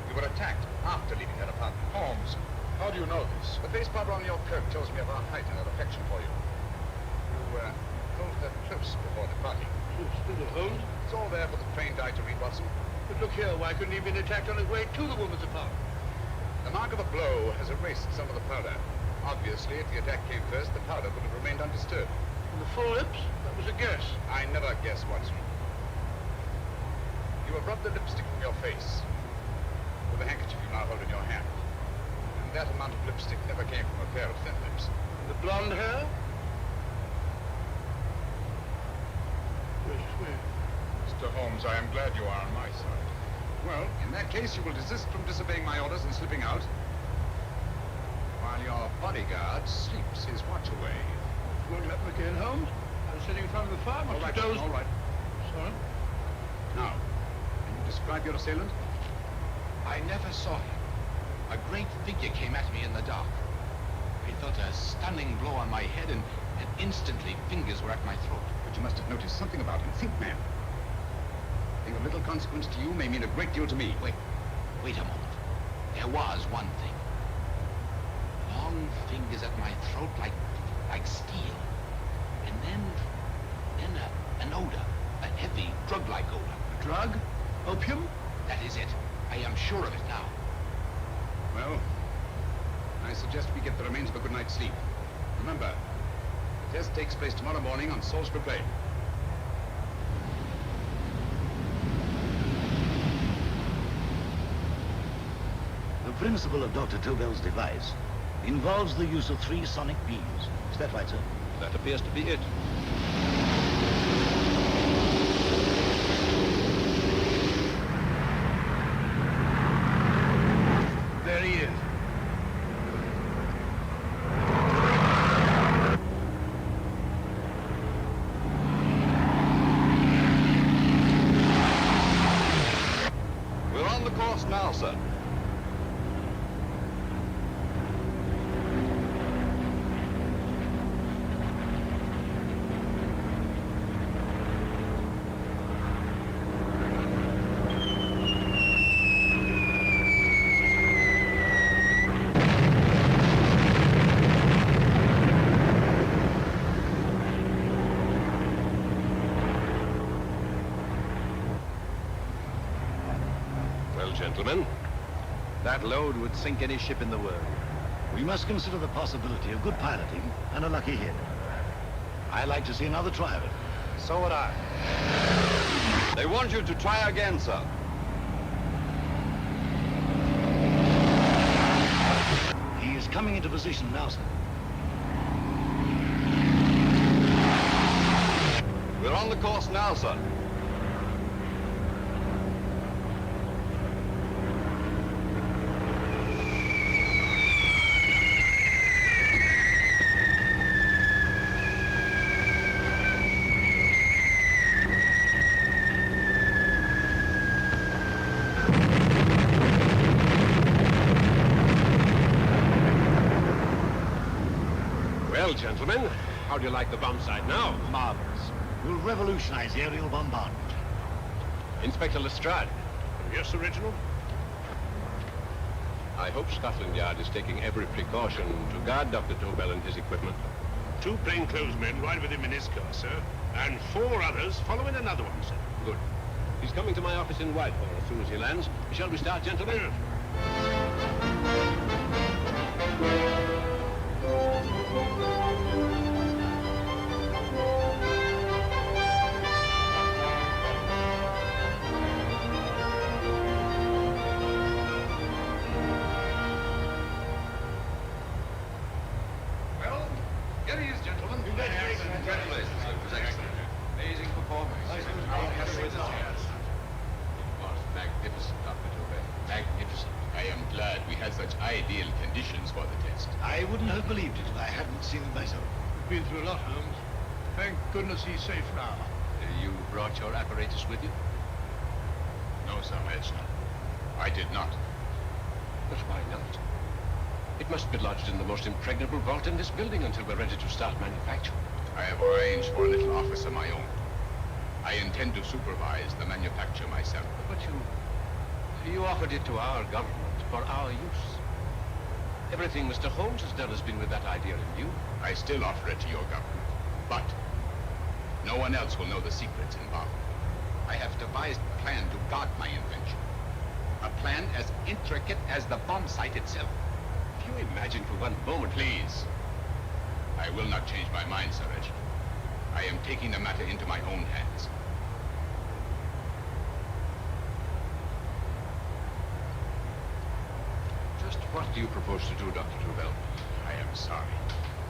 You were attacked after leaving her apartment. Holmes, how do you know this? The face powder on your coat tells me of her height and her affection for you. You, pulled her close before departing. Close to the Holmes? It's all there for the trained eye to read, Watson. But look here, why couldn't he have been attacked on his way to the woman's apartment? The mark of a blow has erased some of the powder. Obviously, if the attack came first, the powder would have remained undisturbed. And the full lips? That was a guess. I never guess, Watson. You have rubbed the lipstick from your face with the handkerchief you now hold in your hand. And that amount of lipstick never came from a pair of thin lips. And the blonde hair? Where's his way? Mr. Holmes, I am glad you are on my side. Well, in that case, you will desist from disobeying my orders and slipping out, while your bodyguard sleeps his watch away. It won't happen again, Holmes. I was sitting in front of the fire. All right, all right. Sorry? Now, can you describe your assailant? I never saw him. A great figure came at me in the dark. I felt a stunning blow on my head, and instantly fingers were at my throat. But you must have noticed something about him. Think, man. A thing of little consequence to you may mean a great deal to me. Wait a moment. There was one thing. Long fingers at my throat like steel. And then an odor. A heavy, drug-like odor. A drug? Opium? That is it. I am sure of it now. Well, I suggest we get the remains of a good night's sleep. Remember, the test takes place tomorrow morning on Salisbury Plain. The principle of Dr. Tobel's device involves the use of 3 sonic beams. Is that right, sir? That appears to be it. There he is. We're on the course now, sir. gentlemen. That load would sink any ship in the world. We must consider the possibility of good piloting and a lucky hit. I'd like to see another try of it. So would I. They want you to try again, sir. He is coming into position now, sir. We're on the course now, sir. Well, gentlemen, how do you like the bomb sight now? Marvelous. We'll revolutionize aerial bombardment. Inspector Lestrade. Yes, Original? I hope Scotland Yard is taking every precaution to guard Dr. Tobel and his equipment. 2 plainclothesmen ride with him in his car, sir, and 4 others follow in another one, sir. Good. He's coming to my office in Whitehall as soon as he lands. Shall we start, gentlemen? Yes. Here he is, gentlemen. Congratulations. Congratulations. It was excellent. Amazing performance. It was magnificent, Dr. Tobel. Magnificent. I am glad we had such ideal conditions for the test. I wouldn't have believed it if I hadn't seen it myself. We've been through a lot, Holmes. Thank goodness he's safe now. You brought your apparatus with you? No, Sir Majesty. I did not. But why not? It must be lodged in the most impregnable vault in this building until we're ready to start manufacturing. I have arranged for a little office of my own. I intend to supervise the manufacture myself. But you offered it to our government for our use. Everything Mr. Holmes has done has been with that idea in view. I still offer it to your government, but no one else will know the secrets involved. I have devised a plan to guard my invention. A plan as intricate as the bomb sight itself. If you imagine for one moment... Please. I will not change my mind, Sir Reginald. I am taking the matter into my own hands. Just what do you propose to do, Dr. Tobel? I am sorry.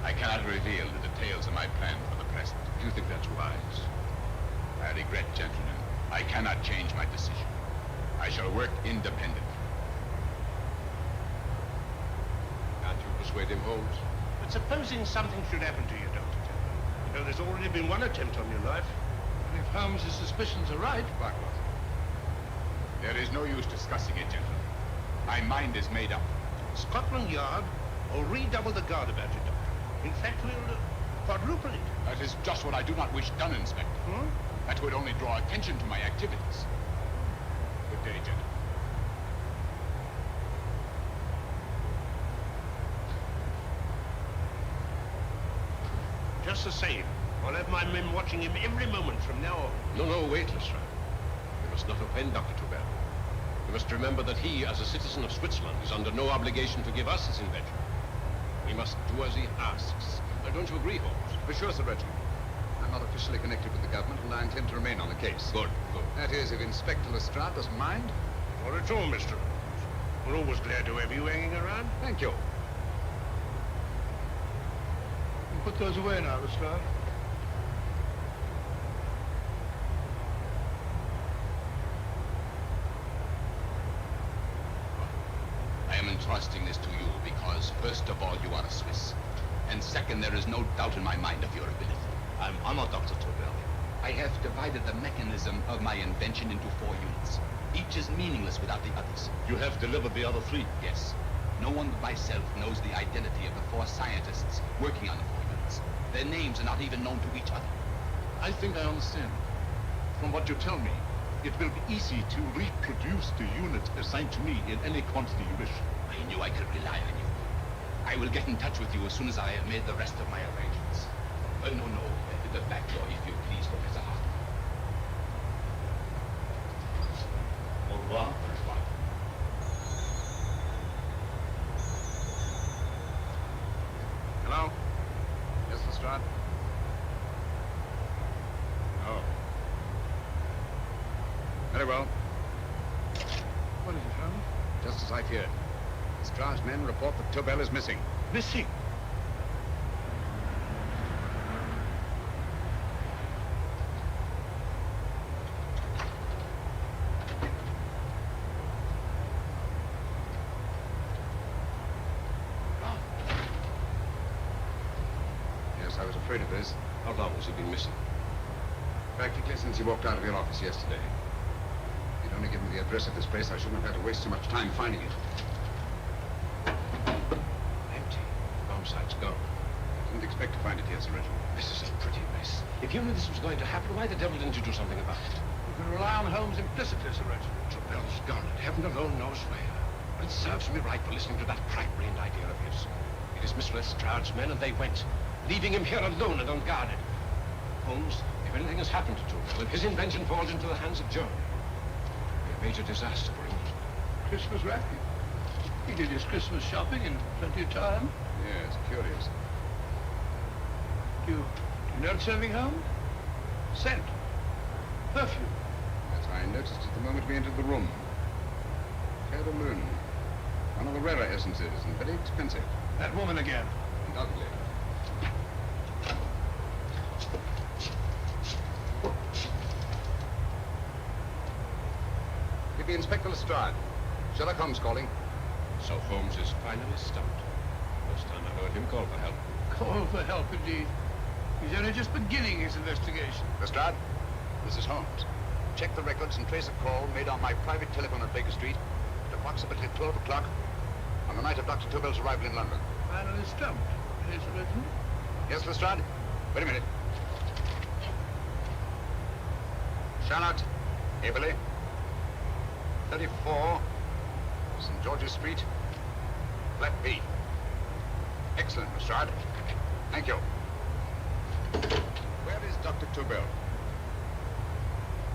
I cannot reveal the details of my plan for the present. Do you think that's wise? I regret, gentlemen. I cannot change my decision. I shall work independently. Can't you persuade him, Holmes? But supposing something should happen to you, Dr. Tobel. You know, there's already been one attempt on your life. And if Holmes' suspicions are right... Blackwood. There is no use discussing it, gentlemen. My mind is made up. Scotland Yard will redouble the guard about you, Doctor. In fact, we'll quadruple it. That is just what I do not wish done, Inspector. That would only draw attention to my activities. Good day, gentlemen. Just the same, I'll have my men watching him every moment from now on. No, wait, Lestrade. We must not offend Dr. Tobel. We must remember that he, as a citizen of Switzerland, is under no obligation to give us his invention. We must do as he asks. Don't you agree, Holmes? For sure, Sir Reginald. I'm not officially connected with the government, and I intend to remain on the case. Good. That is, if Inspector Lestrade doesn't mind. Not at all, Mr. Holmes. We're always glad to have you hanging around. Thank you. You put those away now, Lestrade. I am entrusting this to you because, first of all, you are a Swiss. And second, there is no doubt in my mind of your ability. I'm honored, Dr. Tobel. I have divided the mechanism of my invention into 4 units. Each is meaningless without the others. You have delivered the other 3? Yes. No one but myself knows the identity of the 4 scientists working on the 4 units. Their names are not even known to each other. I think I understand. From what you tell me, it will be easy to reproduce the unit assigned to me in any quantity you wish. I knew I could rely on you. I will get in touch with you as soon as I have made the rest of my arrangements. No. The back door, if you please, Professor Hart. Au revoir. Very well. What is it, Holmes? Just as I feared. Stroud's men report that Tobel is missing. Missing? Yes, I was afraid of this. How long has he been missing? Practically since he walked out of your office yesterday. If you'd only given me the address of this place, I shouldn't have had to waste so much time finding it. Empty. Bomb site's gone. I didn't expect to find it here, Sir Reginald. This is a pretty mess. If you knew this was going to happen, why the devil didn't you do something about it? You can rely on Holmes implicitly, Sir Reginald. Tobel's gone, and heaven alone knows where. But it serves me right for listening to that crack-brained idea of his. He dismissed Stroud's men, and they went, leaving him here alone and unguarded. Holmes, if anything has happened to Tobel, if his invention falls into the hands of Joe, it'll be a major disaster for England. Christmas wrapping. He did his Christmas shopping in plenty of time. Yes, curious. Do you note something, Holmes? Scent. Perfume. Yes, I noticed it the moment we entered the room. Cardamom. One of the rarer essences, and very expensive. That woman again. Undoubtedly. It be Inspector Lestrade. Sherlock Holmes calling. So Holmes is finally stumped. First time I heard him call for help. Call for help, indeed. He's only just beginning his investigation. Lestrade, this is Holmes. Check the records and trace a call made on my private telephone at Baker Street at approximately 12 o'clock on the night of Dr. Tobel's arrival in London. Finally stumped. Yes, Reginald? Yes, Lestrade? Wait a minute. Charlotte, Averley, 34, St. George's Street, flat B. Excellent, Lestrade. Thank you. Where is Dr. Tobel?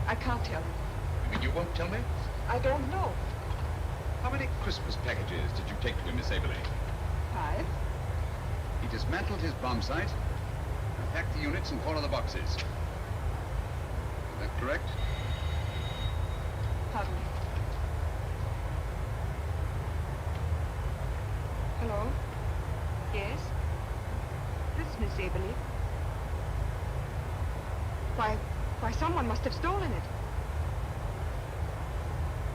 I can't tell you. You mean you won't tell me? I don't know. How many Christmas packages did you take to him, Miss Averley? 5. He dismantled his bomb site and packed the units in 4 of the boxes. Is that correct? Pardon me. Hello? Yes? This is Miss Averley. Why, someone must have stolen it.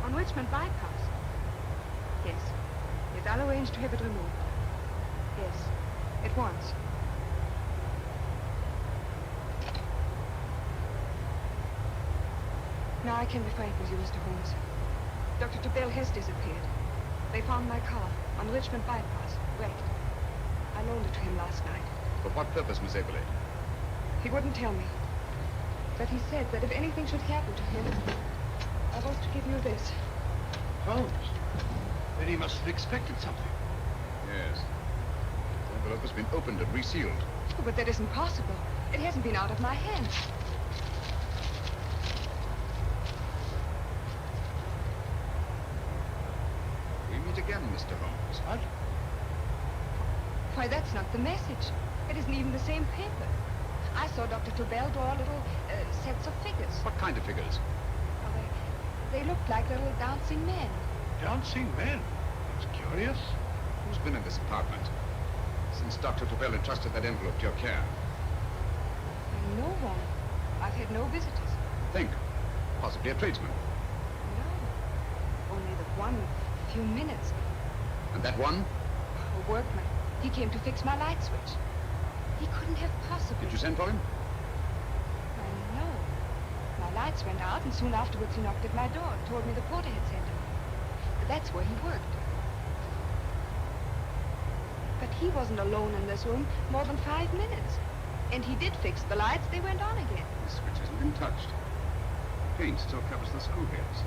On Richmond Bypass. Yes. Yes, I'll arrange to have it removed. Yes. At once. Now I can be frank with you, Mr. Holmes. Dr. Tobel has disappeared. They found my car on Richmond Bypass, wrecked. I loaned it to him last night. For what purpose, Miss Averley? He wouldn't tell me. But he said that if anything should happen to him, I was to give you this. Holmes? Then he must have expected something. Yes. The envelope has been opened and resealed. Oh, but that isn't possible. It hasn't been out of my hands. We meet again, Mr. Holmes. What? Why, that's not the message. It isn't even the same paper. I saw Dr. Tobel draw little sets of figures. What kind of figures? Well, they looked like little dancing men. Dancing men? That's curious. Who's been in this apartment since Dr. Tobel entrusted that envelope to your care? No one. I've had no visitors. Think. Possibly a tradesman. No. Only the one few minutes. And that one? A workman. He came to fix my light switch. He couldn't have possibly... Did you send for him? No. My lights went out, and soon afterwards he knocked at my door and told me the porter had sent him. That's where he worked. But he wasn't alone in this room more than 5 minutes. And he did fix the lights. They went on again. The switch hasn't been touched. Paint still covers the screw heads.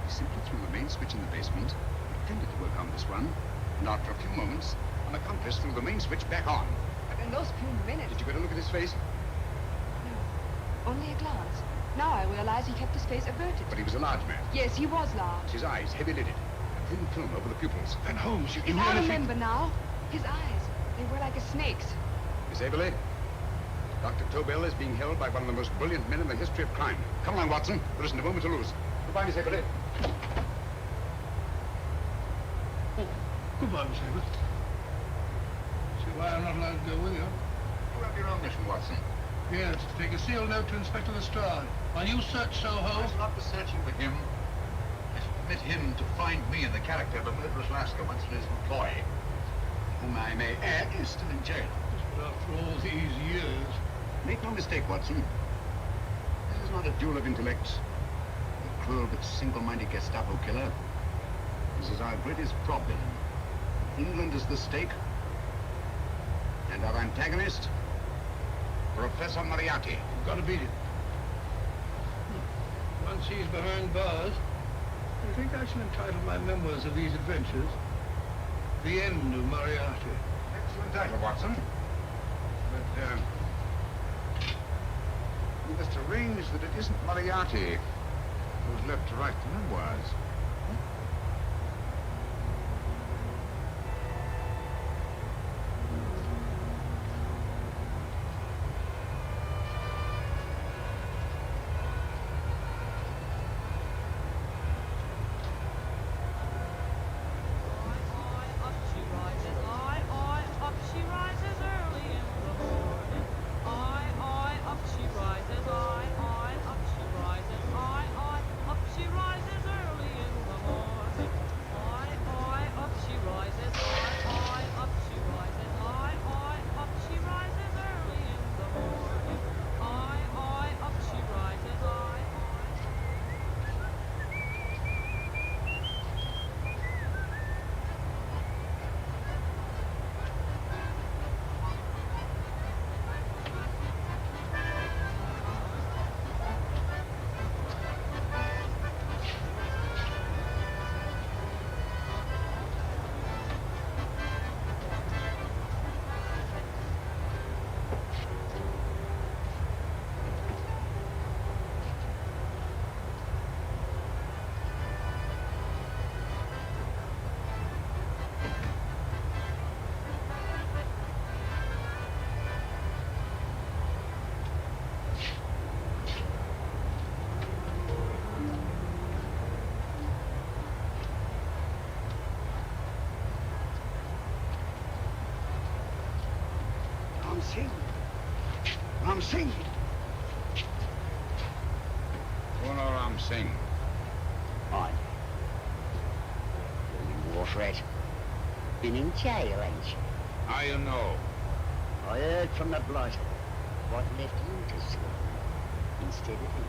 He simply threw the main switch in the basement, pretended to work on this one, and after a few moments, an accomplice threw the main switch back on. But in those few minutes... Did you get a look at his face? No. Only a glance. Now I realize he kept his face averted. But he was a large man. Yes, he was large. His eyes heavy-lidded. A thin film over the pupils. Then Holmes, you I remember now. His eyes. They were like a snake's. Miss Averley? Dr. Tobel is being held by one of the most brilliant men in the history of crime. Come along, Watson. There isn't a moment to lose. Goodbye, Miss Everett. Goodbye, Miss Everett. See why I'm not allowed to go with you? You have your own mission, Watson. Yes, take a sealed note to Inspector Lestrade. While you search Soho... It's not the searching for him. I shall permit him to find me in the character of a murderous Lascar once in his employ, whom I may add is still in jail. But after all these years... Make no mistake, Watson. This is not a duel of intellects. The cruel but single-minded Gestapo killer. This is our greatest problem. England is the stake, and our antagonist, Professor Moriarty. You've got to beat it. Once he's behind bars, I think I shall entitle my memoirs of these adventures, The End of Moriarty. Excellent title, Watson. But, we must arrange that it isn't Moriarty who's left to write the memoirs. Ram Singh. Colonel Ram Singh. Aye. You war threat. Been in jail, ain't you? How you know? I heard from the blood what left you to sleep instead of him.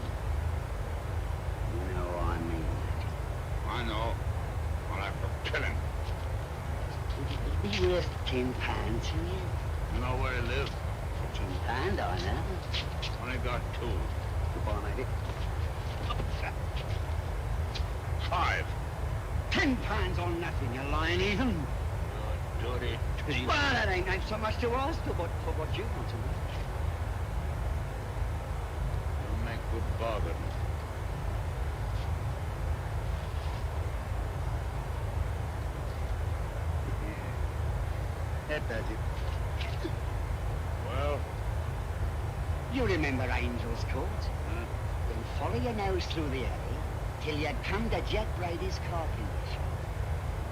You know I mean that. I know. I'll have to kill him. Would it be worth £10 to you? You know where he lives? £10, I know. Only got 2. Goodbye, matey. 5. £10 on nothing, you lying heathen. You dirty thief. Well, that ain't so much to ask for what you want to know. You make good bargain. That does it. Well? You remember Angel's Court? Then follow your nose through the alley till you come to Jack Brady's carpenter shop.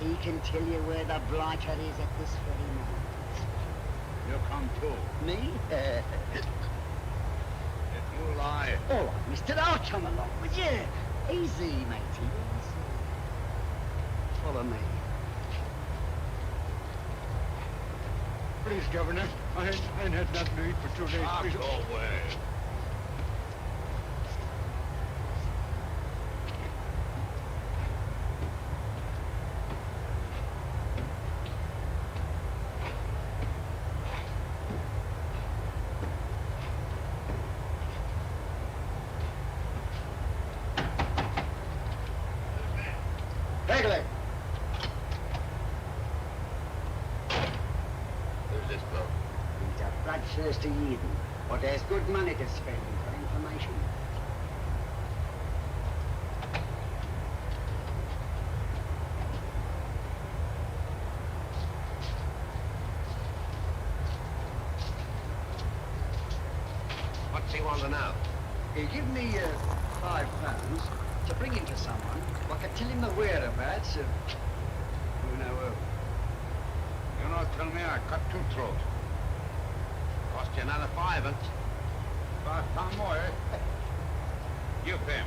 He can tell you where the blighter is at this very moment. You come too. Me? If you lie. All right, mister, I'll come along with you. Easy, matey, easy. Follow me. Please, Governor. I ain't had nothing to eat for 2 days. Please. Go away. Pegleg. Who's this bloke? He's a bloodthirsty heathen, but there's good money to spend for information. longer now. Give me £5 to bring him to someone who can tell him the whereabouts of who know who. You not tell me I cut two throat. Cost you another £5. £5 more, eh? You pay him.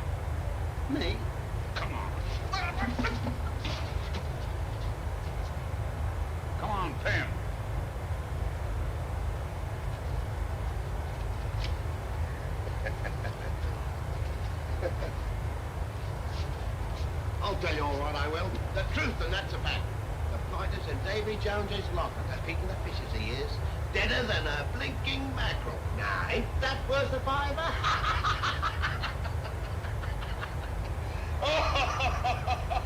Me? Come on. Come on, pay him. I'll tell you all right, I will. The truth, and that's a fact. The blighter's in Davy Jones's locker, competing the fishes he is. Deader than a blinking mackerel. Now, ain't that worth a £5?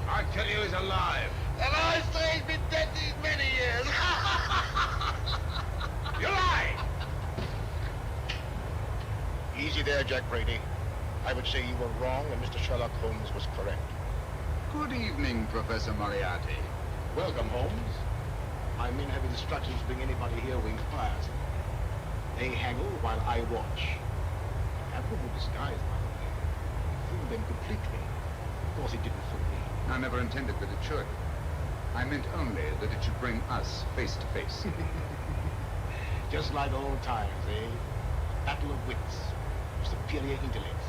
I tell you he's alive. And I say he's been dead these many years. You lie! Easy there, Jack Brady. I would say you were wrong and Mr. Sherlock Holmes was correct. Good evening, Professor Moriarty. Welcome, Holmes. My men have instructions to bring anybody here who inquires. They haggle while I watch. Admirable disguise, by the way. Fooled them completely. Of course, it didn't fool me. I never intended that it should. I meant only that it should bring us face to face. Just like old times, eh? Battle of wits. Superior intellects.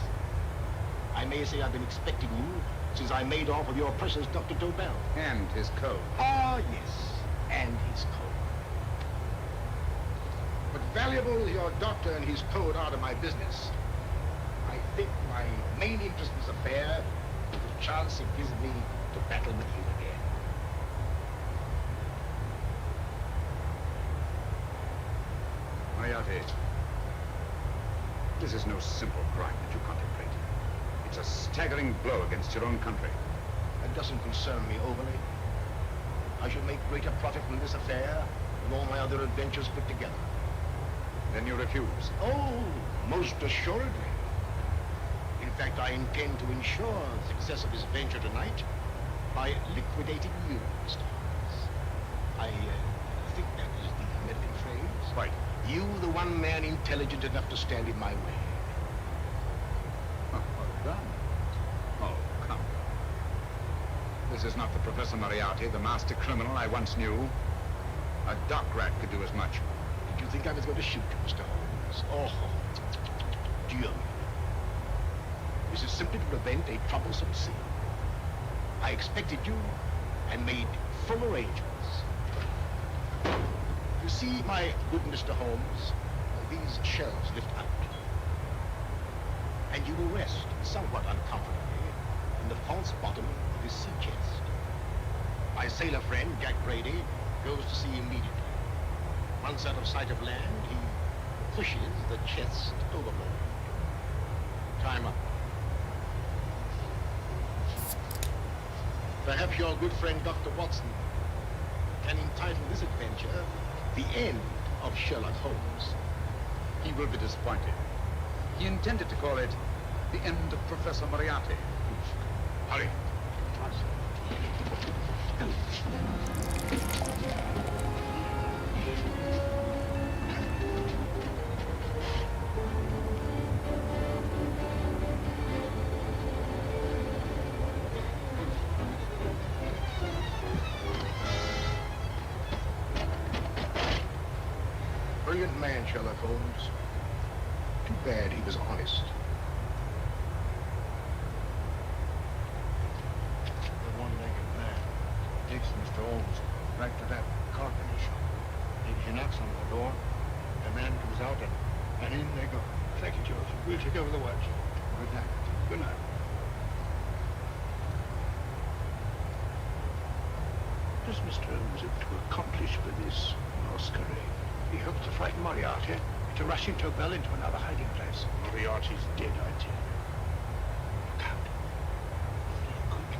I may say I've been expecting you since I made off with your precious Dr. Dobell. And his code. Ah, yes. And his code. But valuable as your doctor and his code are to my business, I think my main interest in this affair is the chance it gives me to battle with you again. Moriarty, this is no simple crime that you contemplate. It's a staggering blow against your own country. That doesn't concern me overly. I should make greater profit from this affair than all my other adventures put together. Then you refuse? Oh, most assuredly. In fact, I intend to ensure the success of this venture tonight by liquidating you, Mr. Holmes. I think that is the American phrase. Right. You, the one man intelligent enough to stand in my way. Oh, well done. Oh, come. This is not the Professor Moriarty, the master criminal I once knew. A dock rat could do as much. Did you think I was going to shoot you, Mr. Holmes? Oh, dear me. This is simply to prevent a troublesome scene. I expected you and made full arrangements. You see, my good Mr. Holmes, these shells lift out. And you will rest somewhat uncomfortably in the false bottom of his sea chest. My sailor friend, Jack Brady, goes to sea immediately. Once out of sight of land, he pushes the chest overboard. Time up. Perhaps your good friend Dr. Watson can entitle this adventure The End of Sherlock Holmes. He will be disappointed. He intended to call it The End of Professor Moriarty. Hurry. Brilliant man, Sherlock Holmes. Too bad he was honest. The one-legged man takes Mr. Holmes right to that carpenter shop. He knocks on the door. The man comes out and in they go. Thank you, George. We'll take over the watch. Good night. Good night. What does Mr. Holmes hope to accomplish with this masquerade? He hopes to frighten Moriarty, to rush into Tobel into another hiding place. Moriarty's dead, I tell you. Look out. Good.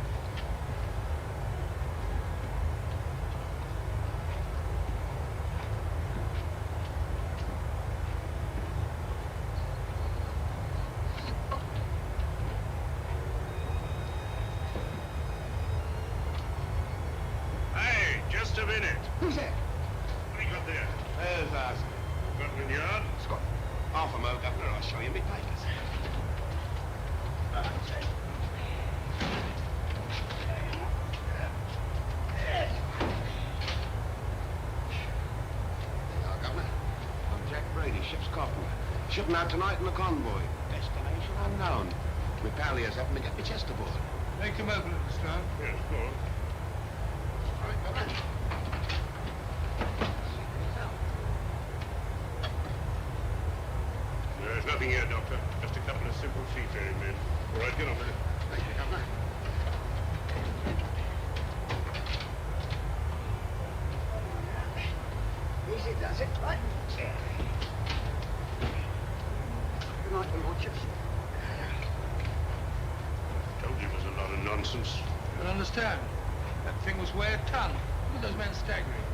Hey, just a minute. Who's that? What do you got there? There's us. Scotland Yard? Scotland. Half a mo, Governor. I'll show you me paper. shipping out tonight in a convoy. Destination unknown. Me pal here's happened to get me chest aboard. Make him open it this time. Yes, go on. All right, come on. There's nothing here, Doctor. Just a couple of simple seafaring men. All right, get on with it. Thank you, Governor. Easy does it, right? Good night, the Lordships. Told you it was a lot of nonsense. I don't understand. That thing was weigh a ton. Look at those men staggering.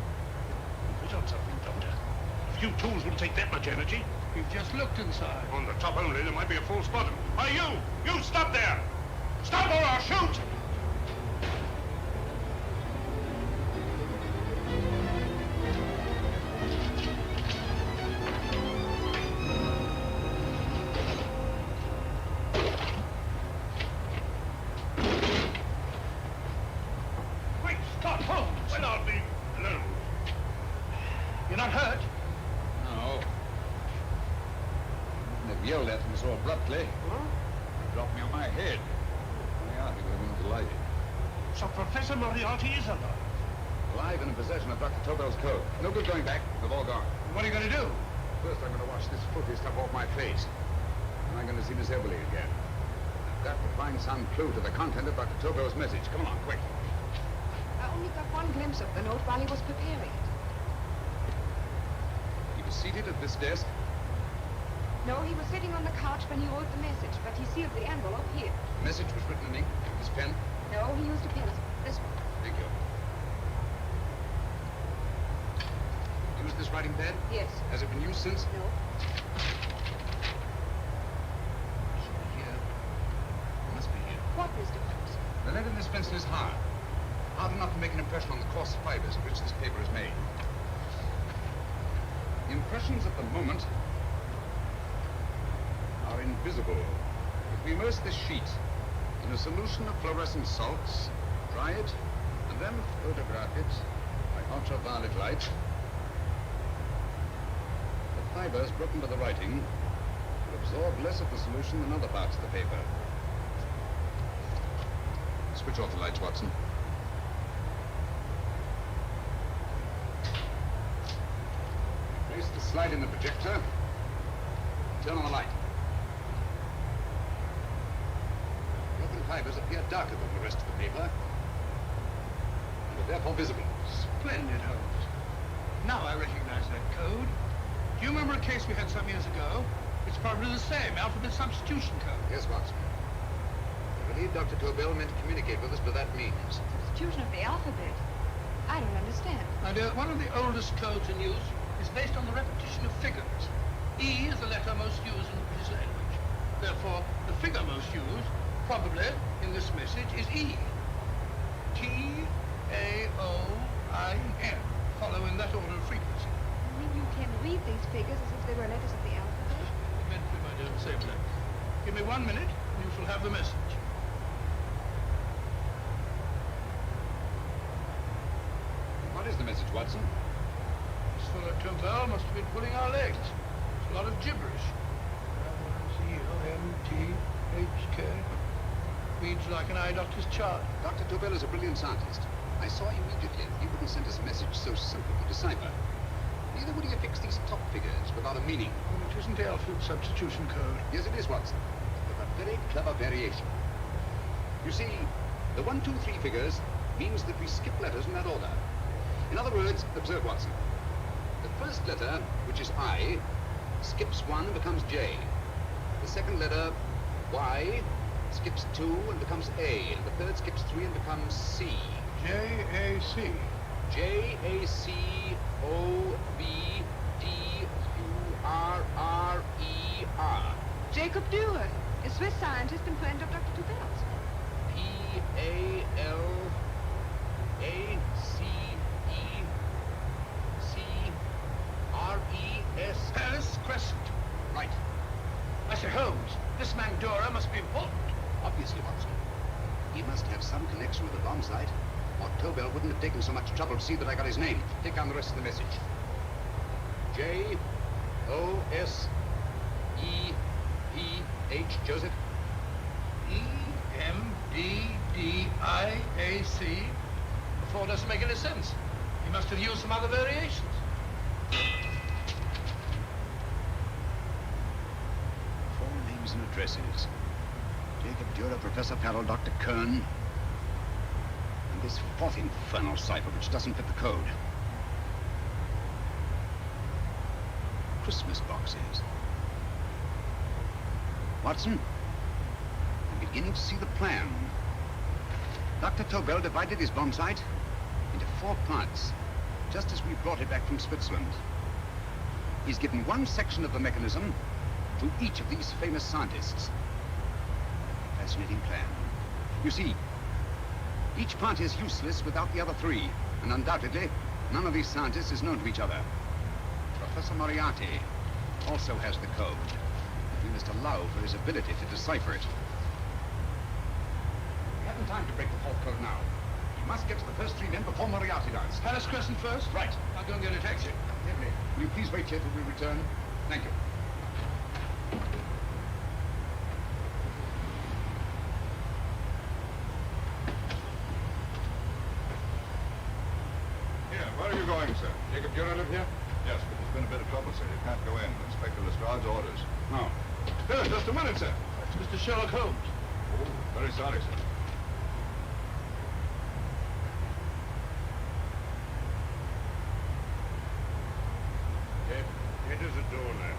Put on something, Doctor. A few tools wouldn't take that much energy. We've just looked inside. On the top only, there might be a false bottom. Hey, you! You stop there! Stop or I'll shoot! Wait, stop, Holmes! Well, I'll be alone. You're not hurt? No. They've yelled at me so abruptly. They dropped me on my head. Moriarty would have been delighted. So Professor Moriarty is alive. Alive and in possession of Dr. Tobel's code. No good going back. They've all gone. What are you going to do? First, I'm going to wash this filthy stuff off my face. And I'm going to see Miss Eberly again. I've got to find some clue to the content of Dr. Tobel's message. Come along, quick. I only got one glimpse of the note while he was preparing it. He was seated at this desk. No, he was sitting on the couch when he wrote the message, but he sealed the envelope here. The message was written in ink. His pen. No, he used a pencil. This one. Thank you. Used this writing pad? Yes. Has it been used since? No. Should be here. It must be here. What, Mr. Holmes? The lead in this pencil is hard. Hard enough to make an impression on the coarse fibers of which this paper is made. The impressions at the moment are invisible. If we immerse this sheet in a solution of fluorescent salts, dry it, and then photograph it by ultraviolet light, the fibers broken by the writing will absorb less of the solution than other parts of the paper. Switch off the lights, Watson. Place the slide in the projector. Turn on the light. Broken fibers appear darker than the rest of the paper, and are therefore visible. Splendid, Holmes. Now I recognize that code. Do you remember a case we had some years ago? It's probably the same, alphabet substitution code. Yes, Watson. I believe Dr. Tobel meant to communicate with us by that means. Substitution of the alphabet. I don't understand. My dear, one of the oldest codes in use is based on the repetition of figures. E is the letter most used in the British language. Therefore, the figure most used, probably, in this message, is E. T-A-O-I-N, following that order of frequency. I mean, you can read these figures as if they were letters of the alphabet. Eventually, my dear, same thing. Give me 1 minute, and you shall have the message. What is the message, Watson? This fellow Tobel must have been pulling our legs. It's a lot of gibberish. C-O-M-T-H-K. Reads like an eye doctor's chart. Dr. Tobel is a brilliant scientist. I saw immediately he wouldn't send us a message so simple to decipher. Neither would he affix these top figures without a meaning. Well, it isn't the alphabet substitution code. Yes, it is, Watson. With a very clever variation. You see, the 1, 2, 3 figures means that we skip letters in that order. In other words, observe, Watson. The first letter, which is I, skips 1 and becomes J. The second letter, Y, skips 2 and becomes A. And the third skips 3 and becomes C. J-A-C. J-A-C-O-B-D-U-R-R-E-R. Jacob Dewar, a Swiss scientist and friend of Dr. Tobel's. P-A-L-A-C-E-C-R-E-S. Paris Crescent. Right. I say, Holmes, this man Dora must be important. Obviously, Watson. He must have some connection with the bomb site, or Tobel wouldn't have taken so much trouble to see that I got his name. Take down the rest of the message. J-O-S-E-P-H E-P-H, Joseph? E-M-B-D-I-A-C. The 4 doesn't make any sense. He must have used some other variations. Four names and addresses. Jacob Dura, Professor Parrell, Dr. Kern. And this 4th infernal cipher which doesn't fit the code. Christmas boxes. Watson, I'm beginning to see the plan. Dr. Tobel divided his bomb site into 4 parts, just as we brought it back from Switzerland. He's given one section of the mechanism to each of these famous scientists. Fascinating plan. You see, each part is useless without the other 3, and undoubtedly, none of these scientists is known to each other. Professor Moriarty also has the code. We must allow for his ability to decipher it. We haven't time to break the 4th code now. We must get to the first 3 men before Moriarty does. Palace Crescent first? Right. I'll go and get a taxi. Definitely. Will you please wait here till we return? Thank you. Yeah, where are you going, sir? Jacob, do you live here? Yes, but there's been a bit of trouble, sir. You can't go in. Inspector Lestrade's orders. No. Sir, just a minute, sir. It's Mr. Sherlock Holmes. Oh, very sorry, sir. Enters the door now.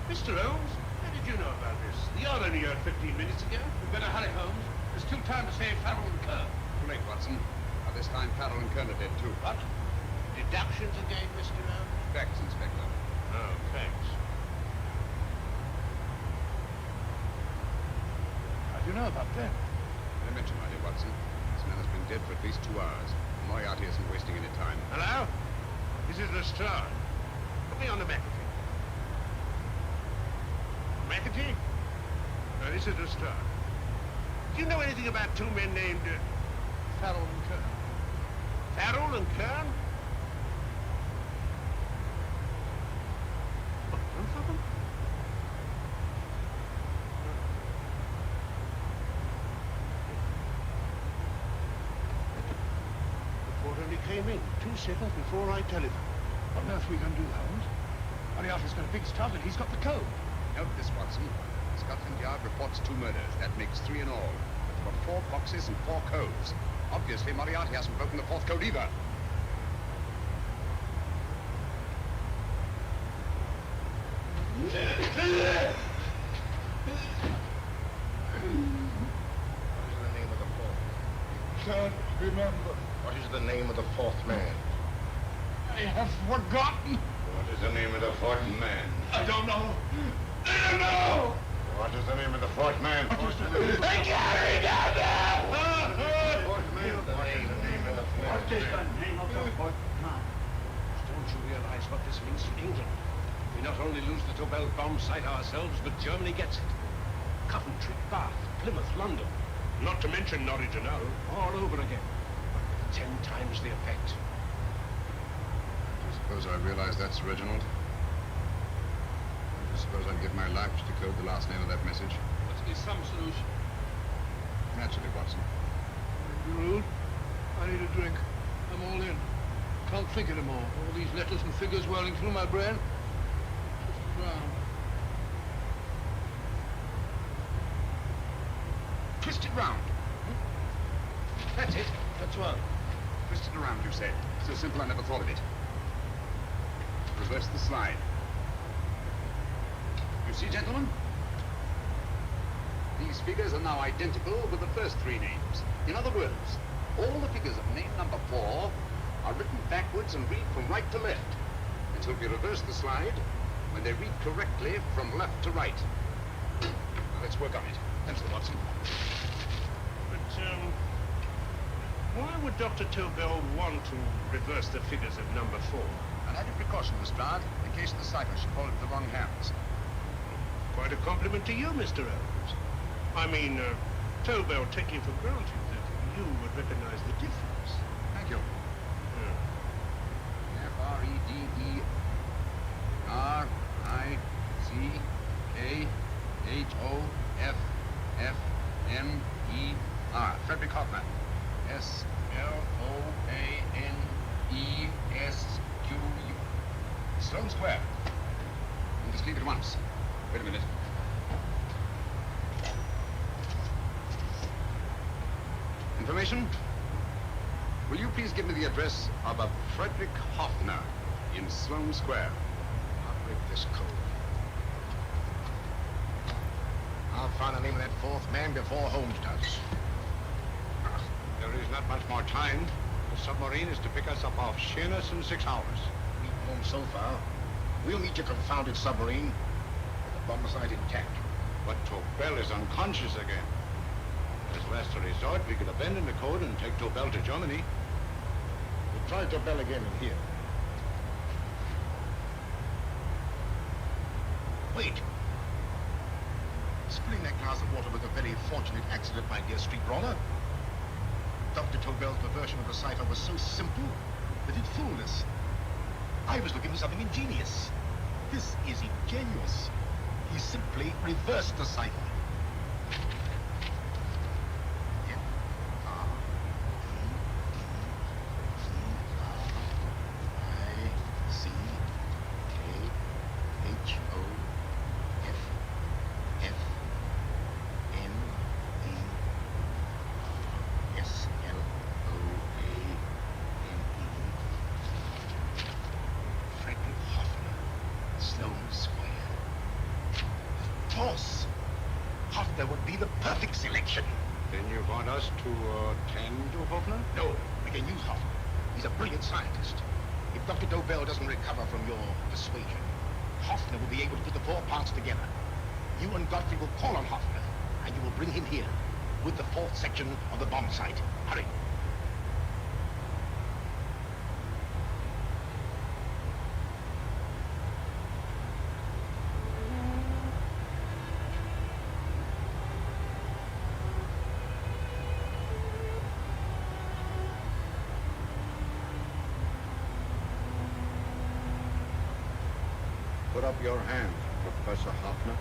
Mr. Holmes, how did you know about this? The yard only heard 15 minutes ago. We better hurry, Holmes. There's still time to save Farrell and Kerr. Too late, Watson. By this time, Farrell and Kern are dead, too. What? Deductions again, Mr. Holmes? Facts, Inspector. Oh, thanks. How do you know about them? I mentioned, my dear Watson, this man has been dead for at least 2 hours. Moriarty isn't wasting any time. Hello? This is Lestrade. Put me on the McAfee. McAfee? No, this is Lestrade. Do you know anything about 2 men named Farrell and Kern? Farrell and Kern? What, both of them? The report only came in 2 seconds before I telephoned. What on earth are we going to do, Holmes? Moriarty's got a big start and he's got the code. Note this, Watson. Scotland Yard reports 2 murders. That makes 3 in all. But there were 4 boxes and 4 codes. Obviously, Moriarty hasn't broken the 4th code either. What is the name of the 4th? Can't remember. What is the name of the 4th man? I have forgotten. What is the name of the 4th man? I don't know. I don't know. What is the name of the 4th man? I can't remember. What is the name of the 4th man? Don't you realize what this means to England? We not only lose the Tobel bomb site ourselves, but Germany gets it. Coventry, Bath, Plymouth, London. Not to mention Norwich and Hull, all over again. But with 10 times the effect. I suppose I realize that's Reginald. I suppose I'd give my life to decode the last name of that message. Must be some solution. Naturally, Watson. You rude? I need a drink. I'm all in. Can't think anymore. All these letters and figures whirling through my brain. Just drown. Twist it round. That's it. That's one. Twist it around, you said. So simple I never thought of it. Reverse the slide. You see, gentlemen? These figures are now identical with the first 3 names. In other words, all the figures of name number 4 are written backwards and read from right to left, until we reverse the slide, when they read correctly from left to right. Now let's work on it. Pencil, Watson. But, why would Dr. Tobel want to reverse the figures of number 4? An added precaution, Lestrade, in case the cipher should fall into the wrong hands. Quite a compliment to you, Mr. Holmes. I mean, Tobel taking for granted that you would recognize the difference. Thank you. F-R-E-D-E-R-I-C. S-L-O-A-N-E-R. Frederick Hoffner. S-L-O-A-N-E-S-Q-U. Sloan Square. You just leave at once. Wait a minute. Information? Will you please give me the address of a Frederick Hoffner in Sloan Square? I'll break this code. I'll find the name of that fourth man before Holmes does. There is not much more time. The submarine is to pick us up off Sheerness in 6 hours. Meet Holmes so far. We'll meet your confounded submarine with the bomb site intact. But Tobel is unconscious again. As last resort, we could abandon the code and take Tobel to Germany. We'll try Tobel again in here. Wait. Spilling that glass of water was a very fortunate accident, my dear street brawler. Dr. Tobel's perversion of the cipher was so simple that it fooled us. I was looking for something ingenious. This is ingenious. He simply reversed the cipher. Hoffner would be the perfect selection. Then you want us to tend to Hoffner? No, we can use Hoffner. He's a brilliant scientist. If Dr. Dobell doesn't recover from your persuasion, Hoffner will be able to put the 4 parts together. You and Godfrey will call on Hoffner, and you will bring him here with the 4th section of the bomb site. Hurry. Put up your hand, Professor Hoffner.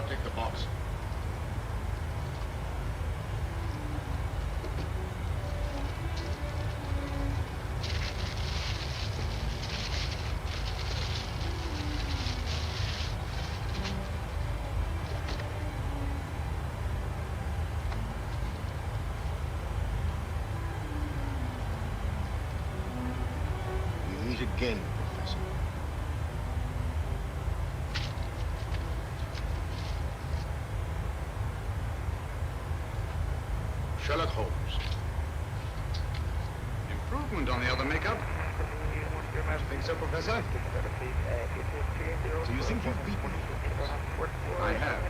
Take the box. We meet again, Professor. Sherlock Holmes. Improvement on the other makeup? You think so, Professor? So you think you've beaten me? I have.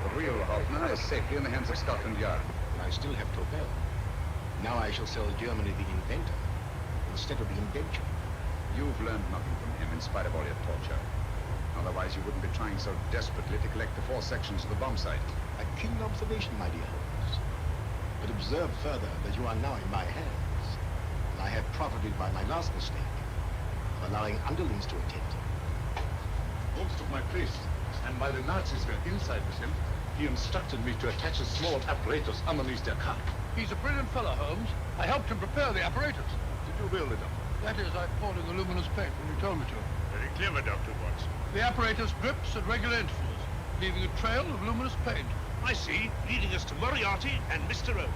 The real Hoffner is safely in the hands of Scotland Yard. And I still have Tobel. Now I shall sell Germany the inventor instead of the invention. You've learned nothing from him in spite of all your torture. Otherwise you wouldn't be trying so desperately to collect the 4 sections of the bomb site. A keen observation, my dear Holmes. But observe further that you are now in my hands, and I have profited by my last mistake of allowing underlings to attend him. Holmes took my place, and while the Nazis were inside with him, he instructed me to attach a small apparatus underneath their car. He's a brilliant fellow, Holmes. I helped him prepare the apparatus. Did you build it up? That is, I poured in the luminous paint when you told me to. Very clever, Dr. Watson. The apparatus drips at regular intervals, leaving a trail of luminous paint. I see, leading us to Moriarty and Mr. Oak.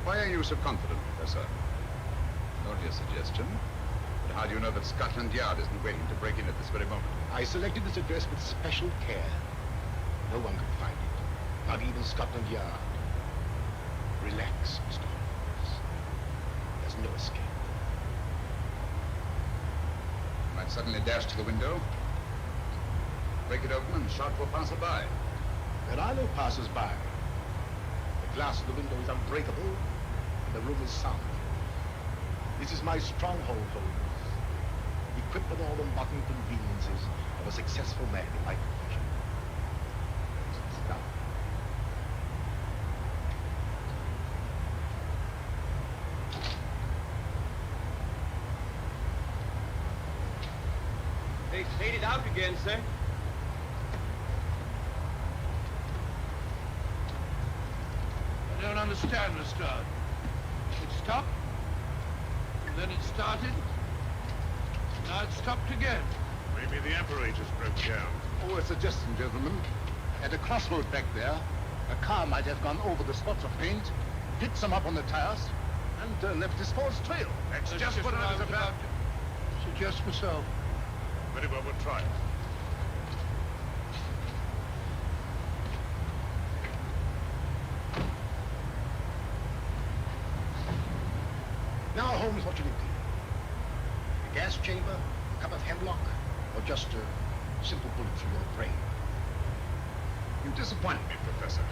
Why are you so confident, Professor? Your obvious suggestion. But how do you know that Scotland Yard isn't waiting to break in at this very moment? I selected this address with special care. No one could find it. Not even Scotland Yard. Relax, Mr. Holmes. There's no escape. You might suddenly dash to the window, break it open, and shout for passerby. There are no passers-by. The glass of the window is unbreakable, and the room is sound. This is my stronghold, Holmes. Equipped with all the modern conveniences of a successful man in my profession. Sit down. They faded out again, sir. I don't understand, Mr. It stopped, and then it started, now it stopped again. Maybe the apparatus broke down. Oh, a suggestion, gentlemen. At a crossroad back there, a car might have gone over the spots of paint, hit some up on the tires, and left this false trail. That's just what I was about to suggest myself. Very well, we'll try it. Now, Holmes, what should it be? A gas chamber, a cup of hemlock, or just a simple bullet through your brain? You disappoint me, Professor.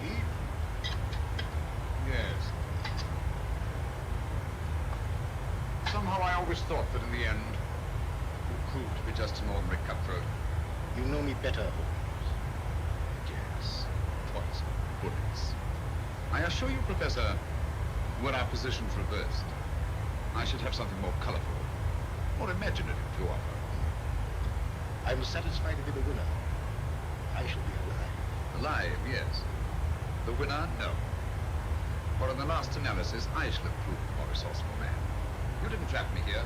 Indeed? Yes. Somehow I always thought that in the end, you proved to be just an ordinary cutthroat. You know me better, Holmes. Yes. Poison. Bullets. I assure you, Professor, were our positions reversed, I should have something more colorful, more imaginative to offer. I'm satisfied to be the winner. I shall be alive. Alive, yes. The winner, no. For in the last analysis, I shall have proved the more resourceful man. You didn't trap me here.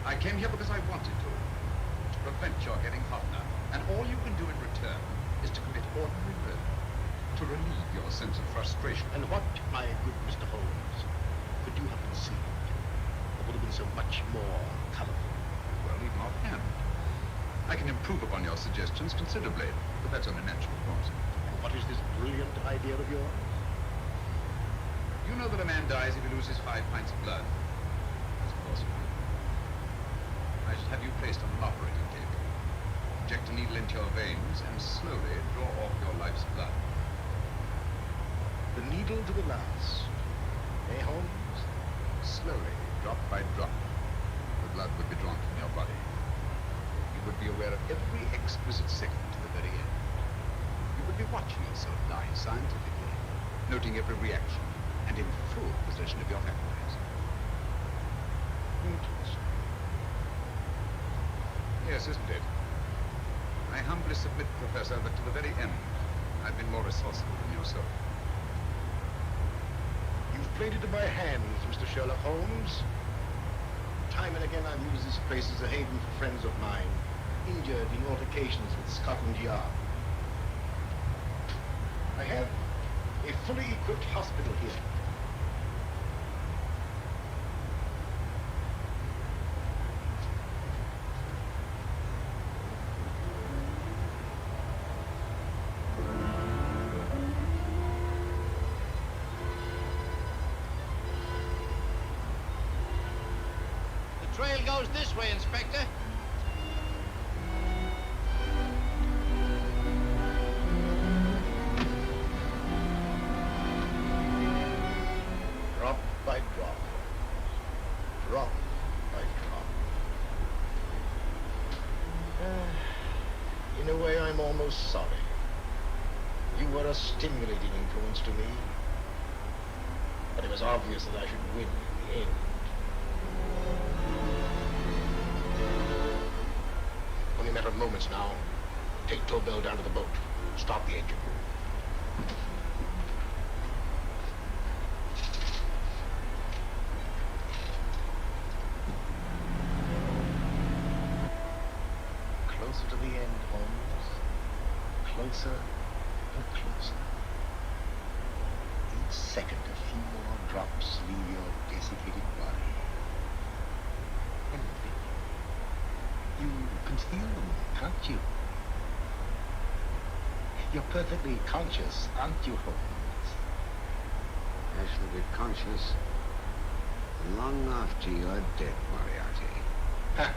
I came here because I wanted to prevent your getting Hoffner. And all you can do in return is to commit ordinary murder, to relieve your sense of frustration. And what, my good Mr. Holmes, could you have conceived that would have been so much more colorful? Well, even offhand. I can improve upon your suggestions considerably, but that's only natural, of course. And what is this brilliant idea of yours? You know that a man dies if he loses 5 pints of blood. Yes, of course you do. I should have you placed on an operating table, inject a needle into your veins, and slowly draw off your life's blood. The needle to the last. Eh, Holmes? Slowly, drop by drop, the blood would be drawn from your body. You would be aware of every exquisite second to the very end. You would be watching yourself die scientifically, noting every reaction, and in full possession of your faculties. Interesting. Yes, isn't it? I humbly submit, Professor, that to the very end, I've been more resourceful than yourself. You've played into my hands, Mr. Sherlock Holmes. Time and again I've used this place as a haven for friends of mine, injured in altercations with Scotland Yard. I have a fully equipped hospital here. The trail goes this way, Inspector. Drop by drop. Drop by drop. In a way, I'm almost sorry. You were a stimulating influence to me. But it was obvious that I should win in the end. Only a matter of moments now. Take Tobel down to the boat. Stop the engine. Closer to the end, Holmes. Closer and closer. second a few more drops leave your desiccated body. You can feel them, can't you? You're perfectly conscious, aren't you, Holmes? I shall be conscious long after you're dead, Moriarty. Ha!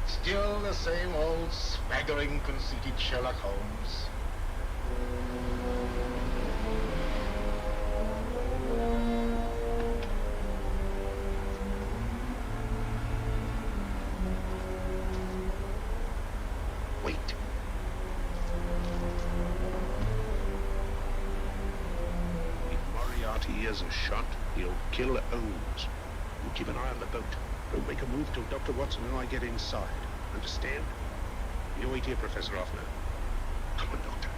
Still the same old swaggering, conceited Sherlock Holmes. Wait. If Moriarty hears a shot, he'll kill Holmes. You keep an eye on the boat. Don't make a move till Dr. Watson and I get inside. Understand? You wait here, Professor Hoffner. Come on, Doctor.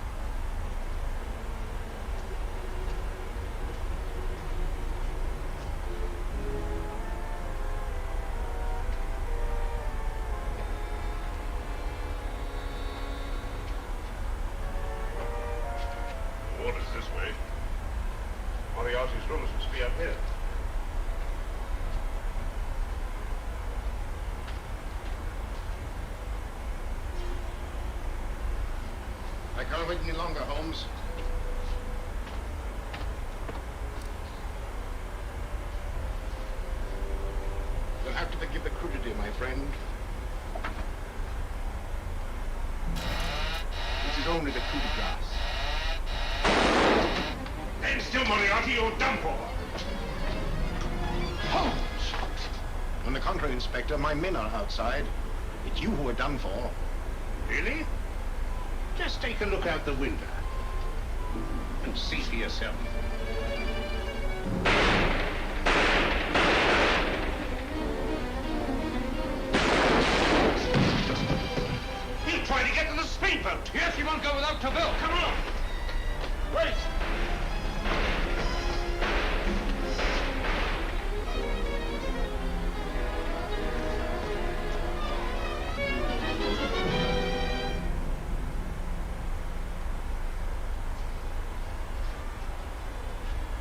Orders this way. Moriarty's rooms must be up here. I can't wait any longer, Holmes. You'll have to forgive the crudity, my friend. This is only the coup de grace. Stand still, Moriarty, you're done for. Holmes! On the contrary, Inspector, my men are outside. It's you who are done for. Really? Just take a look out the window and see for yourself. He'll try to get to the speedboat. Yes, he won't go without Tobel. Come on. Wait.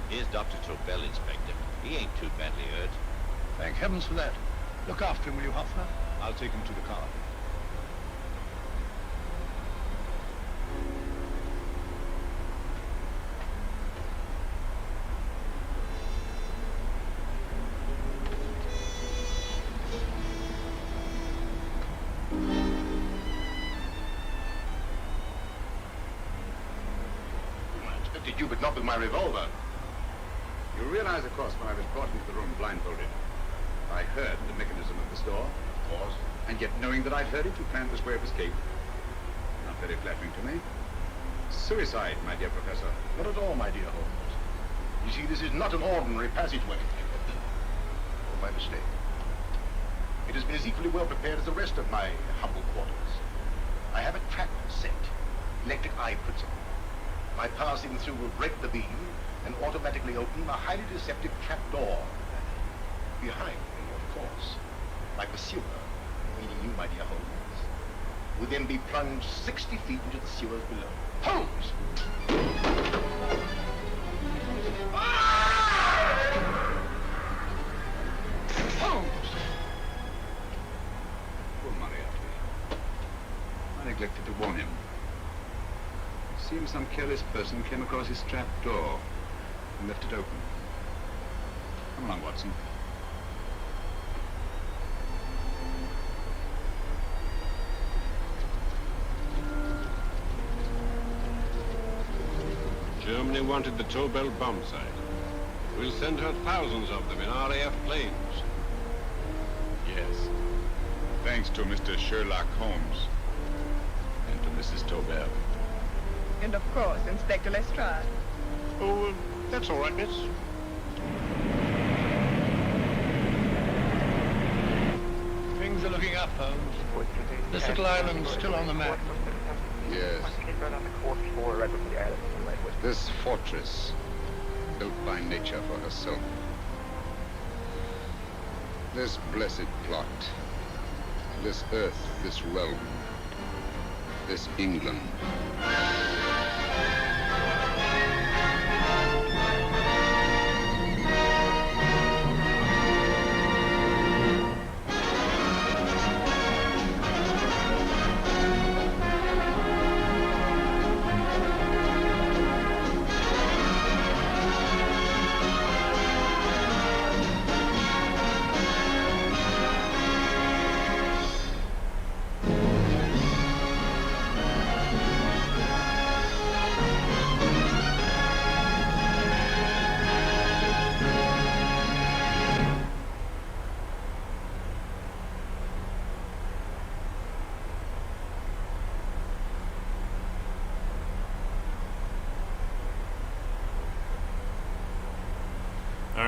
Here's Dr. Tobel, Inspector. He ain't too badly hurt. Thank heavens for that. Look after him, will you, Hoffner? I'll take him to the car. I expected you, but not with my revolver. You realize, of course, when I was brought into the room blindfolded, I heard the mechanism of this door. Of course. And yet, knowing that I'd heard it, you planned this way of escape. Not very flattering to me. Suicide, my dear Professor. Not at all, my dear Holmes. You see, this is not an ordinary passageway. My mistake. It has been as equally well prepared as the rest of my humble quarters. I have a trap set, electric eye principle. My passing through will break the beam and automatically open a highly deceptive trap door. Behind me, of course, my pursuer, meaning you, my dear Holmes, will then be plunged 60 feet into the sewers below. Holmes! Holmes! Poor Moriarty. I neglected to warn him. Seems some careless person came across his trap door and left it open. Come along, Watson. Germany wanted the Tobel bomb site. We'll send her thousands of them in RAF planes. Yes. Thanks to Mr. Sherlock Holmes and to Mrs. Tobel. And of course, Inspector Lestrade. Oh, that's all right, miss. Things are looking up, Holmes. This little island's still on the map. Yes. This fortress, built by nature for herself. This blessed plot. This earth, this realm. This England.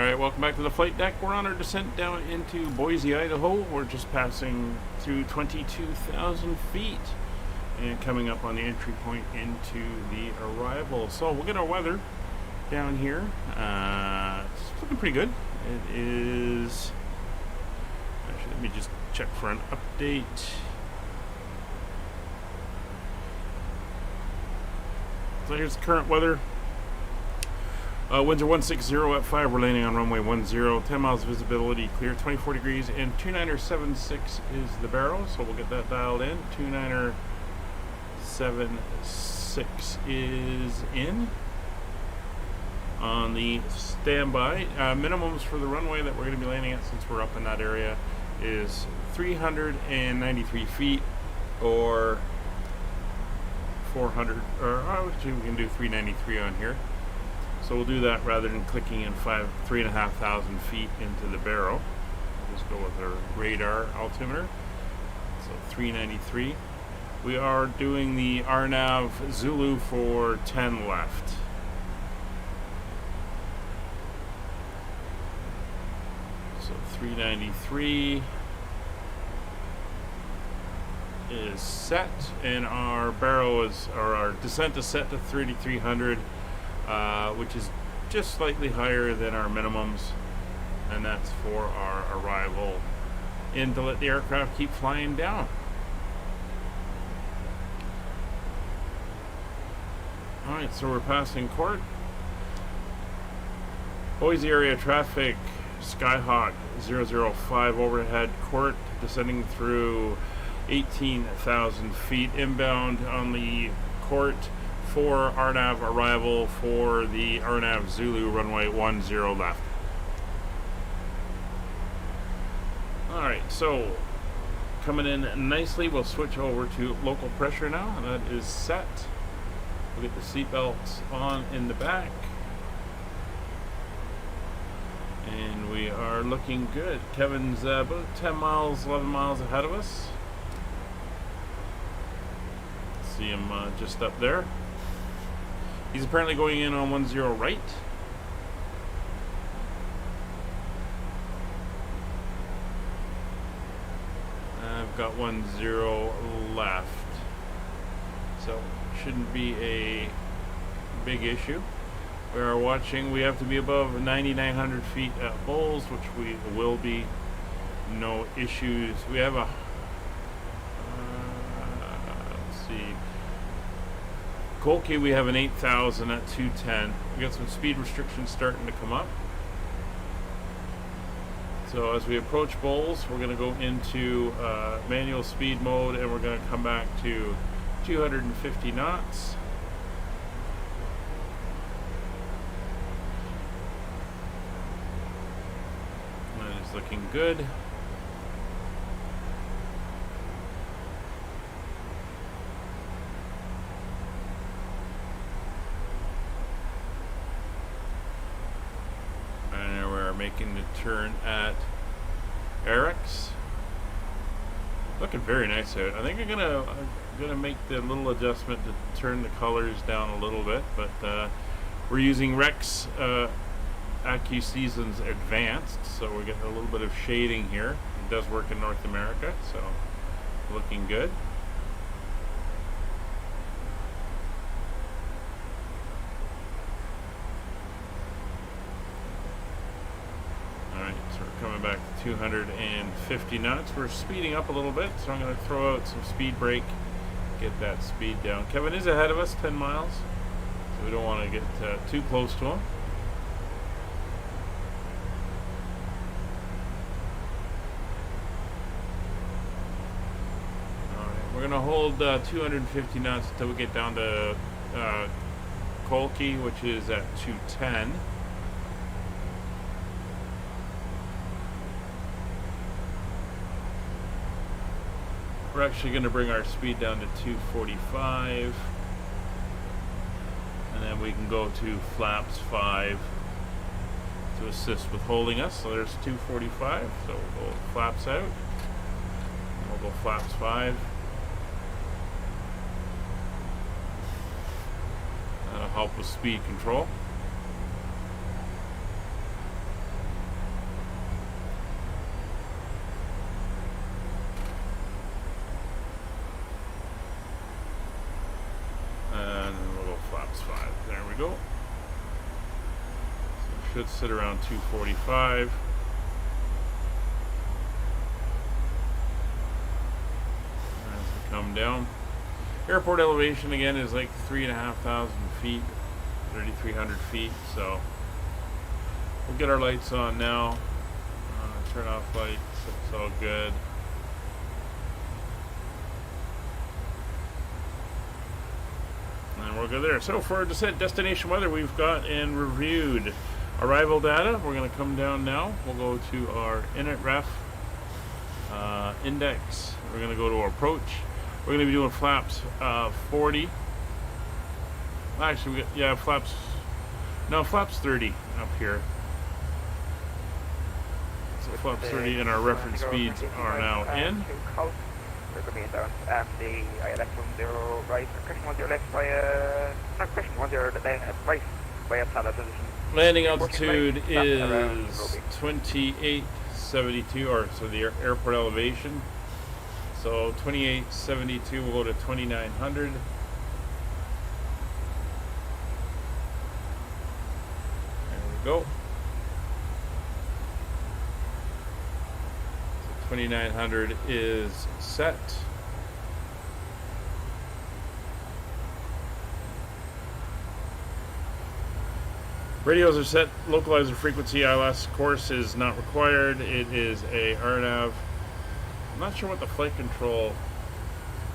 Alright, welcome back to the flight deck. We're on our descent down into Boise, Idaho. We're just passing through 22,000 feet and coming up on the entry point into the arrival. So we'll get our weather down here. It's looking pretty good. It is... Actually, let me just check for an update. So here's the current weather. Winds are 160 at 5. We're landing on runway 10. 10 miles visibility, clear, 24 degrees, and 29er76 is the barrel. So we'll get that dialed in. 29er76 is in. On the standby, minimums for the runway that we're going to be landing at, since we're up in that area, is 393 feet or 400, or actually we can do 393 on here. So we'll do that rather than clicking in 3,500 feet into the barrel. Just go with our radar altimeter. So 393. We are doing the RNAV Zulu for 10 left. So 393 is set, and our barrel is, or our descent is set to 3,300. Which is just slightly higher than our minimums, and that's for our arrival in to let the aircraft keep flying down. Alright, so we're passing Court. Boise area traffic, Skyhawk 005 overhead, Court descending through 18,000 feet inbound on the Court. For RNAV arrival for the RNAV Zulu runway 10 left. Alright, so coming in nicely, we'll switch over to local pressure now, and that is set. We'll get the seatbelts on in the back. And we are looking good. Kevin's about 10 miles, 11 miles ahead of us. See him just up there. He's apparently going in on 10 right. I've got 10 left. So shouldn't be a big issue. We are watching, we have to be above 9,900 feet at Bowles, which we will be. No issues. We have a let's see. Kolke, we have an 8,000 at 210. We got some speed restrictions starting to come up. So as we approach Bowles, we're going to go into manual speed mode, and we're going to come back to 250 knots. That is looking good. Making the turn at Eric's. Looking very nice out. I think I'm gonna make the little adjustment to turn the colors down a little bit, but we're using Rex AccuSeasons Advanced, so we're getting a little bit of shading here. It does work in North America, so looking good. Coming back to 250 knots. We're speeding up a little bit, so I'm going to throw out some speed brake, get that speed down. Kevin is ahead of us, 10 miles, so we don't want to get too close to him. Alright, we're going to hold 250 knots until we get down to Kolke, which is at 210. We're actually going to bring our speed down to 245, and then we can go to flaps 5 to assist with holding us. So there's 245, so we'll go flaps out, and we'll go flaps 5. That'll help with speed control. should sit around 245. As we come down. Airport elevation again is like 3,500 feet, 3,300 feet. So we'll get our lights on now. Turn off lights. It's all good. And we'll go there. So for destination weather, we've got and reviewed arrival data. We're going to come down now. We'll go to our init ref index. We're going to go to our approach. We're going to be doing flaps 40. Actually, flaps 30 up here. So flaps 30 and our reference speeds are now in. We're going to be down at the left 10 right, correction 10 left by not correction 10 right by a solid position. Landing altitude is 2872, or so the airport elevation. So 2872 will go to 2900. There we go. So 2900 is set. Radios are set. Localizer frequency ILS course is not required. It is a RNAV. I'm not sure what the flight control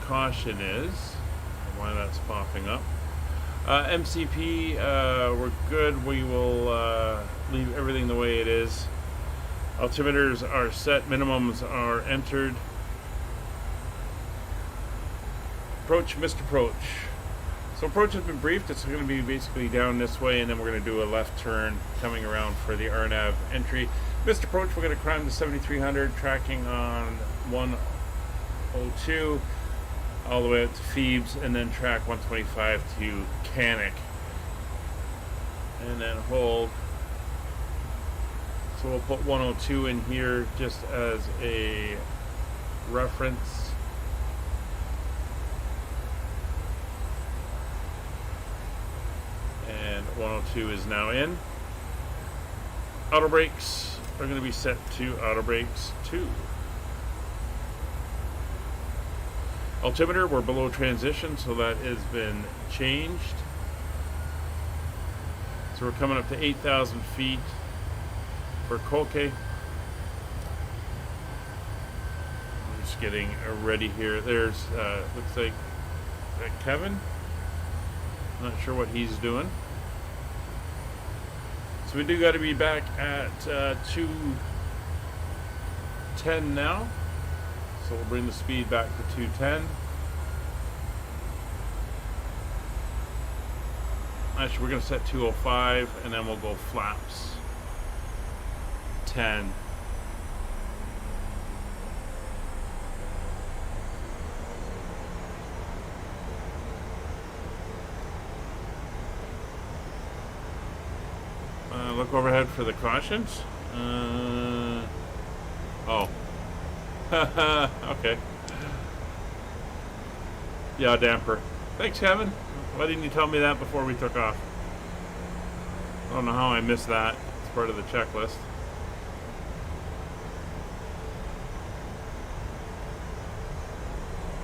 caution is, or why that's popping up. MCP, we're good. We will leave everything the way it is. Altimeters are set. Minimums are entered. Approach, missed approach. So approach has been briefed. It's going to be basically down this way, and then we're going to do a left turn coming around for the RNAV entry. Missed approach, we're going to climb to 7300, tracking on 102 all the way up to Phoebes, and then track 125 to Canic, and then hold. So we'll put 102 in here just as a reference. And 102 is now in. Auto brakes are going to be set to auto brakes 2. Altimeter, we're below transition, so that has been changed. So we're coming up to 8,000 feet for Kolke. I'm just getting ready here. There's, looks like Kevin. Not sure what he's doing. So we do got to be back at 210 now. So we'll bring the speed back to 210. Actually, we're going to set 205, and then we'll go flaps 10. Look overhead for the cautions. Oh. Okay. Yeah, damper. Thanks, Kevin. Why didn't you tell me that before we took off? I don't know how I missed that. It's part of the checklist.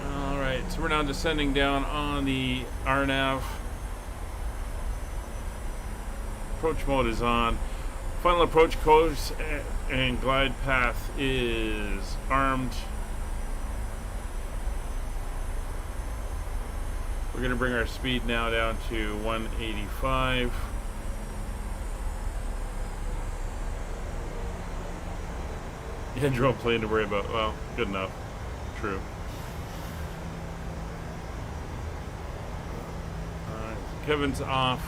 Alright, so we're now descending down on the RNAV. Approach mode is on. Final approach course and glide path is armed. We're going to bring our speed now down to 185. Yeah, drone plane to worry about. Well, good enough. True. Alright, Kevin's off.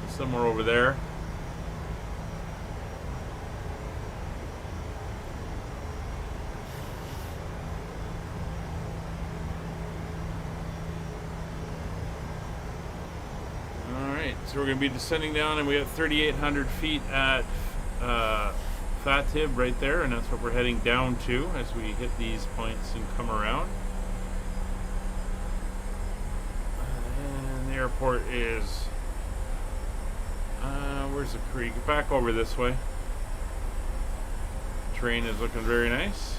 Somewhere over there. Alright, so we're going to be descending down, and we have 3,800 feet at Fatib right there, and that's what we're heading down to as we hit these points and come around. And the airport is Where's the creek? Back over this way. Terrain is looking very nice.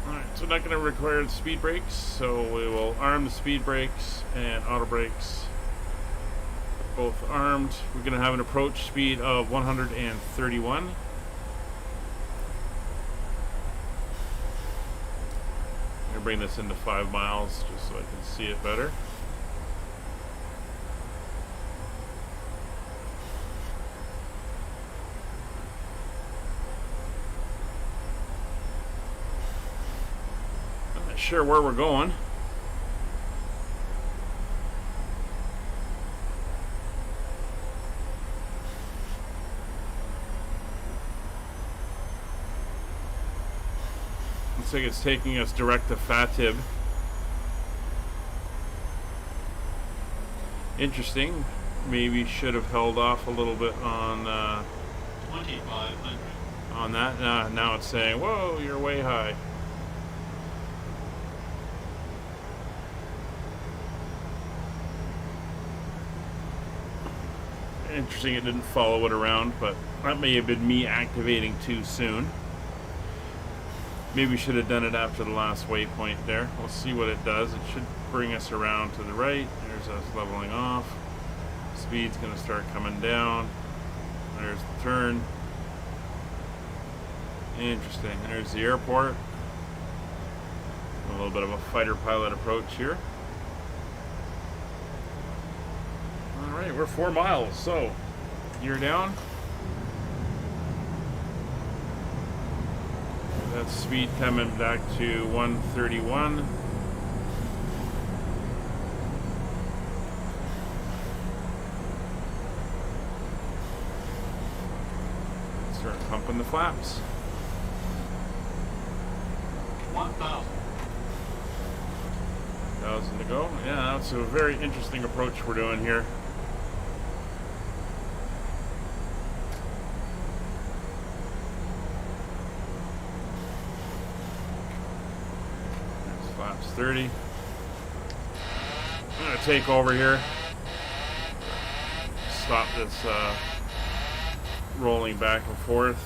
Alright, so we're not going to require the speed brakes, so we will arm the speed brakes and auto brakes. Both armed. We're going to have an approach speed of 131. I'm going to bring this into 5 miles just so I can see it better. I'm not sure where we're going. Looks like it's taking us direct to Fatib. Interesting. Maybe should have held off a little bit on 2500. On that. Now it's saying, whoa, you're way high. Interesting it didn't follow it around, but that may have been me activating too soon. Maybe we should have done it after the last waypoint there. We'll see what it does. It should bring us around to the right. There's us leveling off. Speed's going to start coming down. There's the turn. Interesting. There's the airport. A little bit of a fighter pilot approach here. Alright, we're 4 miles, so gear down. That's speed coming back to 131. Start pumping the flaps. 1000. 1,000 to go. Yeah, that's a very interesting approach we're doing here. Flaps 30. I'm going to take over here. Stop this rolling back and forth.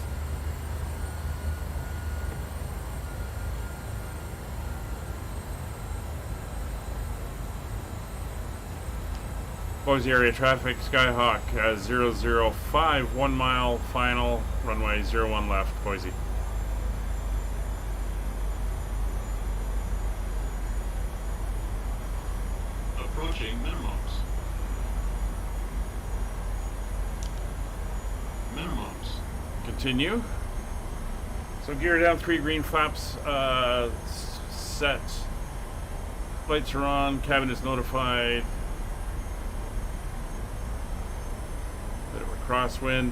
Boise area traffic, Skyhawk 005, 1 mile final, runway 01 left, Boise. Approaching minimums. Minimums. Continue. So gear down, 3 green flaps set. Lights are on, cabin is notified. Bit of a crosswind.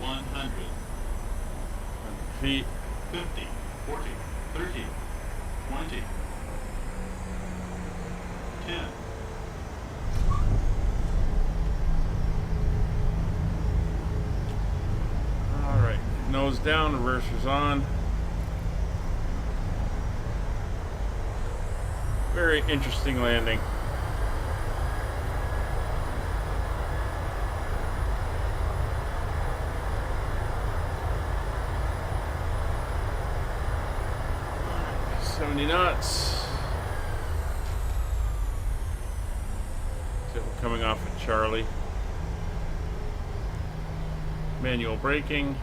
100. 100 feet. 50, 40, 30, 20, 10. Alright, nose down, reversers on. Very interesting landing. Alright, 70 knots. So we're coming off of Charlie. Manual braking.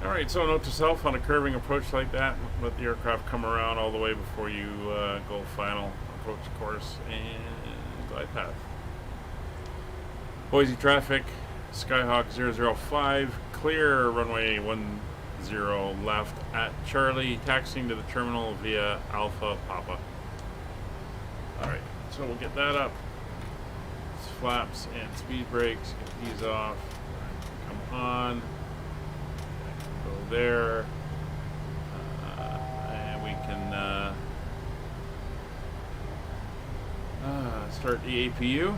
Alright, so note to self, on a curving approach like that, let the aircraft come around all the way before you go final approach course and glide path. Boise traffic, Skyhawk 005, clear runway 10 left at Charlie, taxiing to the terminal via Alpha Papa. Alright, so we'll get that up. It's flaps and speed brakes, get these off, come on. Go there, and we can start the APU.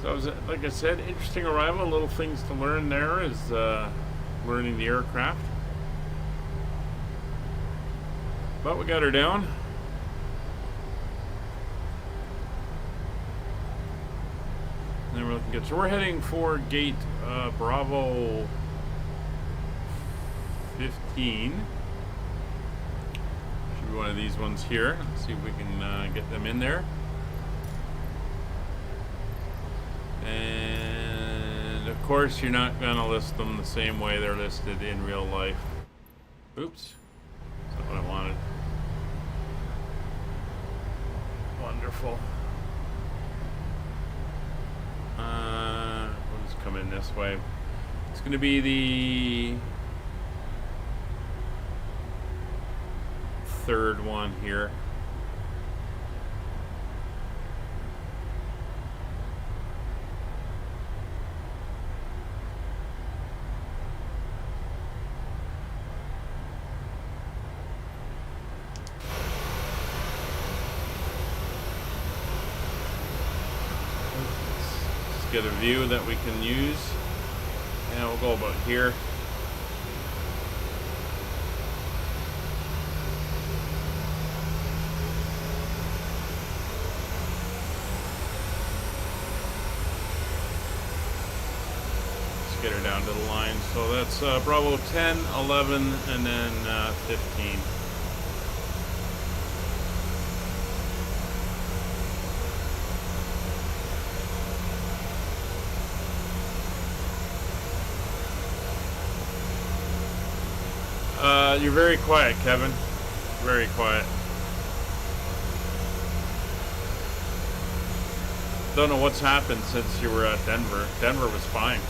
So, like I said, interesting arrival. Little things to learn there is learning the aircraft. But we got her down. And we're looking good. So we're heading for gate Bravo 15. Should be one of these ones here. Let's see if we can get them in there. And of course, you're not going to list them the same way they're listed in real life. Oops. That's not what I wanted. Wonderful. We'll just come in this way. It's going to be the third one here. Get a view that we can use, and we'll go about here. Let's get her down to the line. So that's Bravo 10, 11, and then 15. You're very quiet, Kevin. Very quiet. Don't know what's happened since you were at Denver. Denver was fine.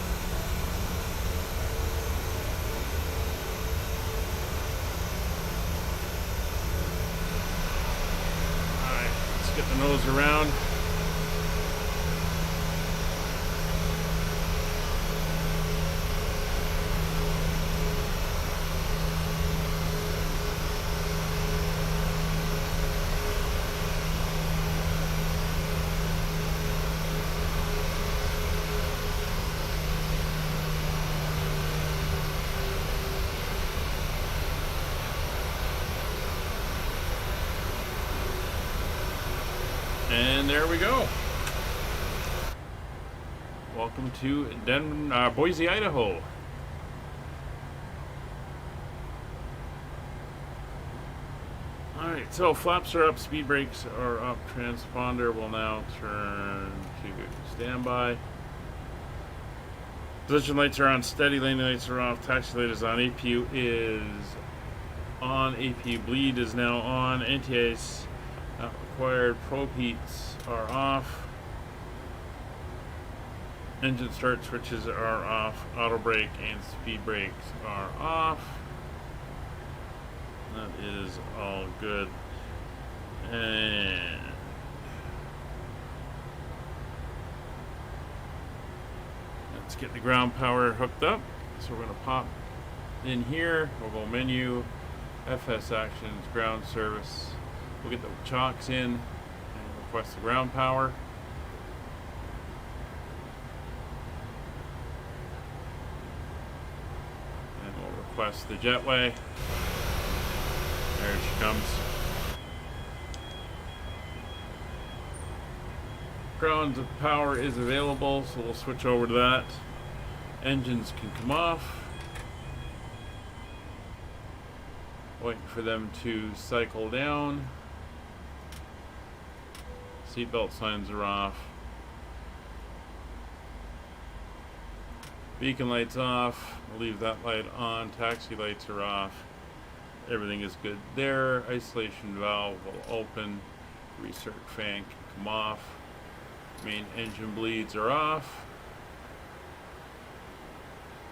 Alright, let's get the nose around. And there we go. Welcome to Boise, Idaho. Alright, so flaps are up, speed brakes are up, transponder will now turn to standby. Position lights are on, steady landing lights are off, taxi light is on, APU is on, APU bleed is now on, anti-ice not required, probe heats are off, engine start switches are off, auto brake and speed brakes are off. That is all good. And let's get the ground power hooked up. So we're going to pop in here, we'll go menu, FS actions, ground service. We'll get the chocks in and request the ground power. And we'll request the jetway. There she comes. Ground power is available, so we'll switch over to that. Engines can come off. Waiting for them to cycle down. Seatbelt signs are off. Beacon lights off. We'll leave that light on. Taxi lights are off. Everything is good there. Isolation valve will open. Recirc fan can come off. Main engine bleeds are off.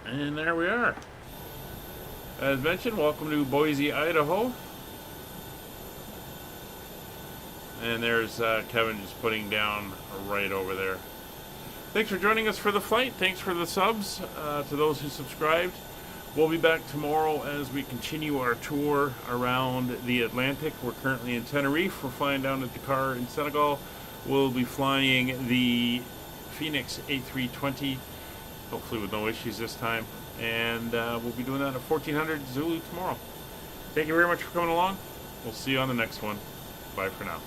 And there we are. As mentioned, welcome to Boise, Idaho. And there's Kevin just putting down right over there. Thanks for joining us for the flight. Thanks for the subs to those who subscribed. We'll be back tomorrow as we continue our tour around the Atlantic. We're currently in Tenerife. We're flying down to Dakar in Senegal. We'll be flying the Phoenix A320, hopefully with no issues this time. And we'll be doing that at 1400 Zulu tomorrow. Thank you very much for coming along. We'll see you on the next one. Bye for now.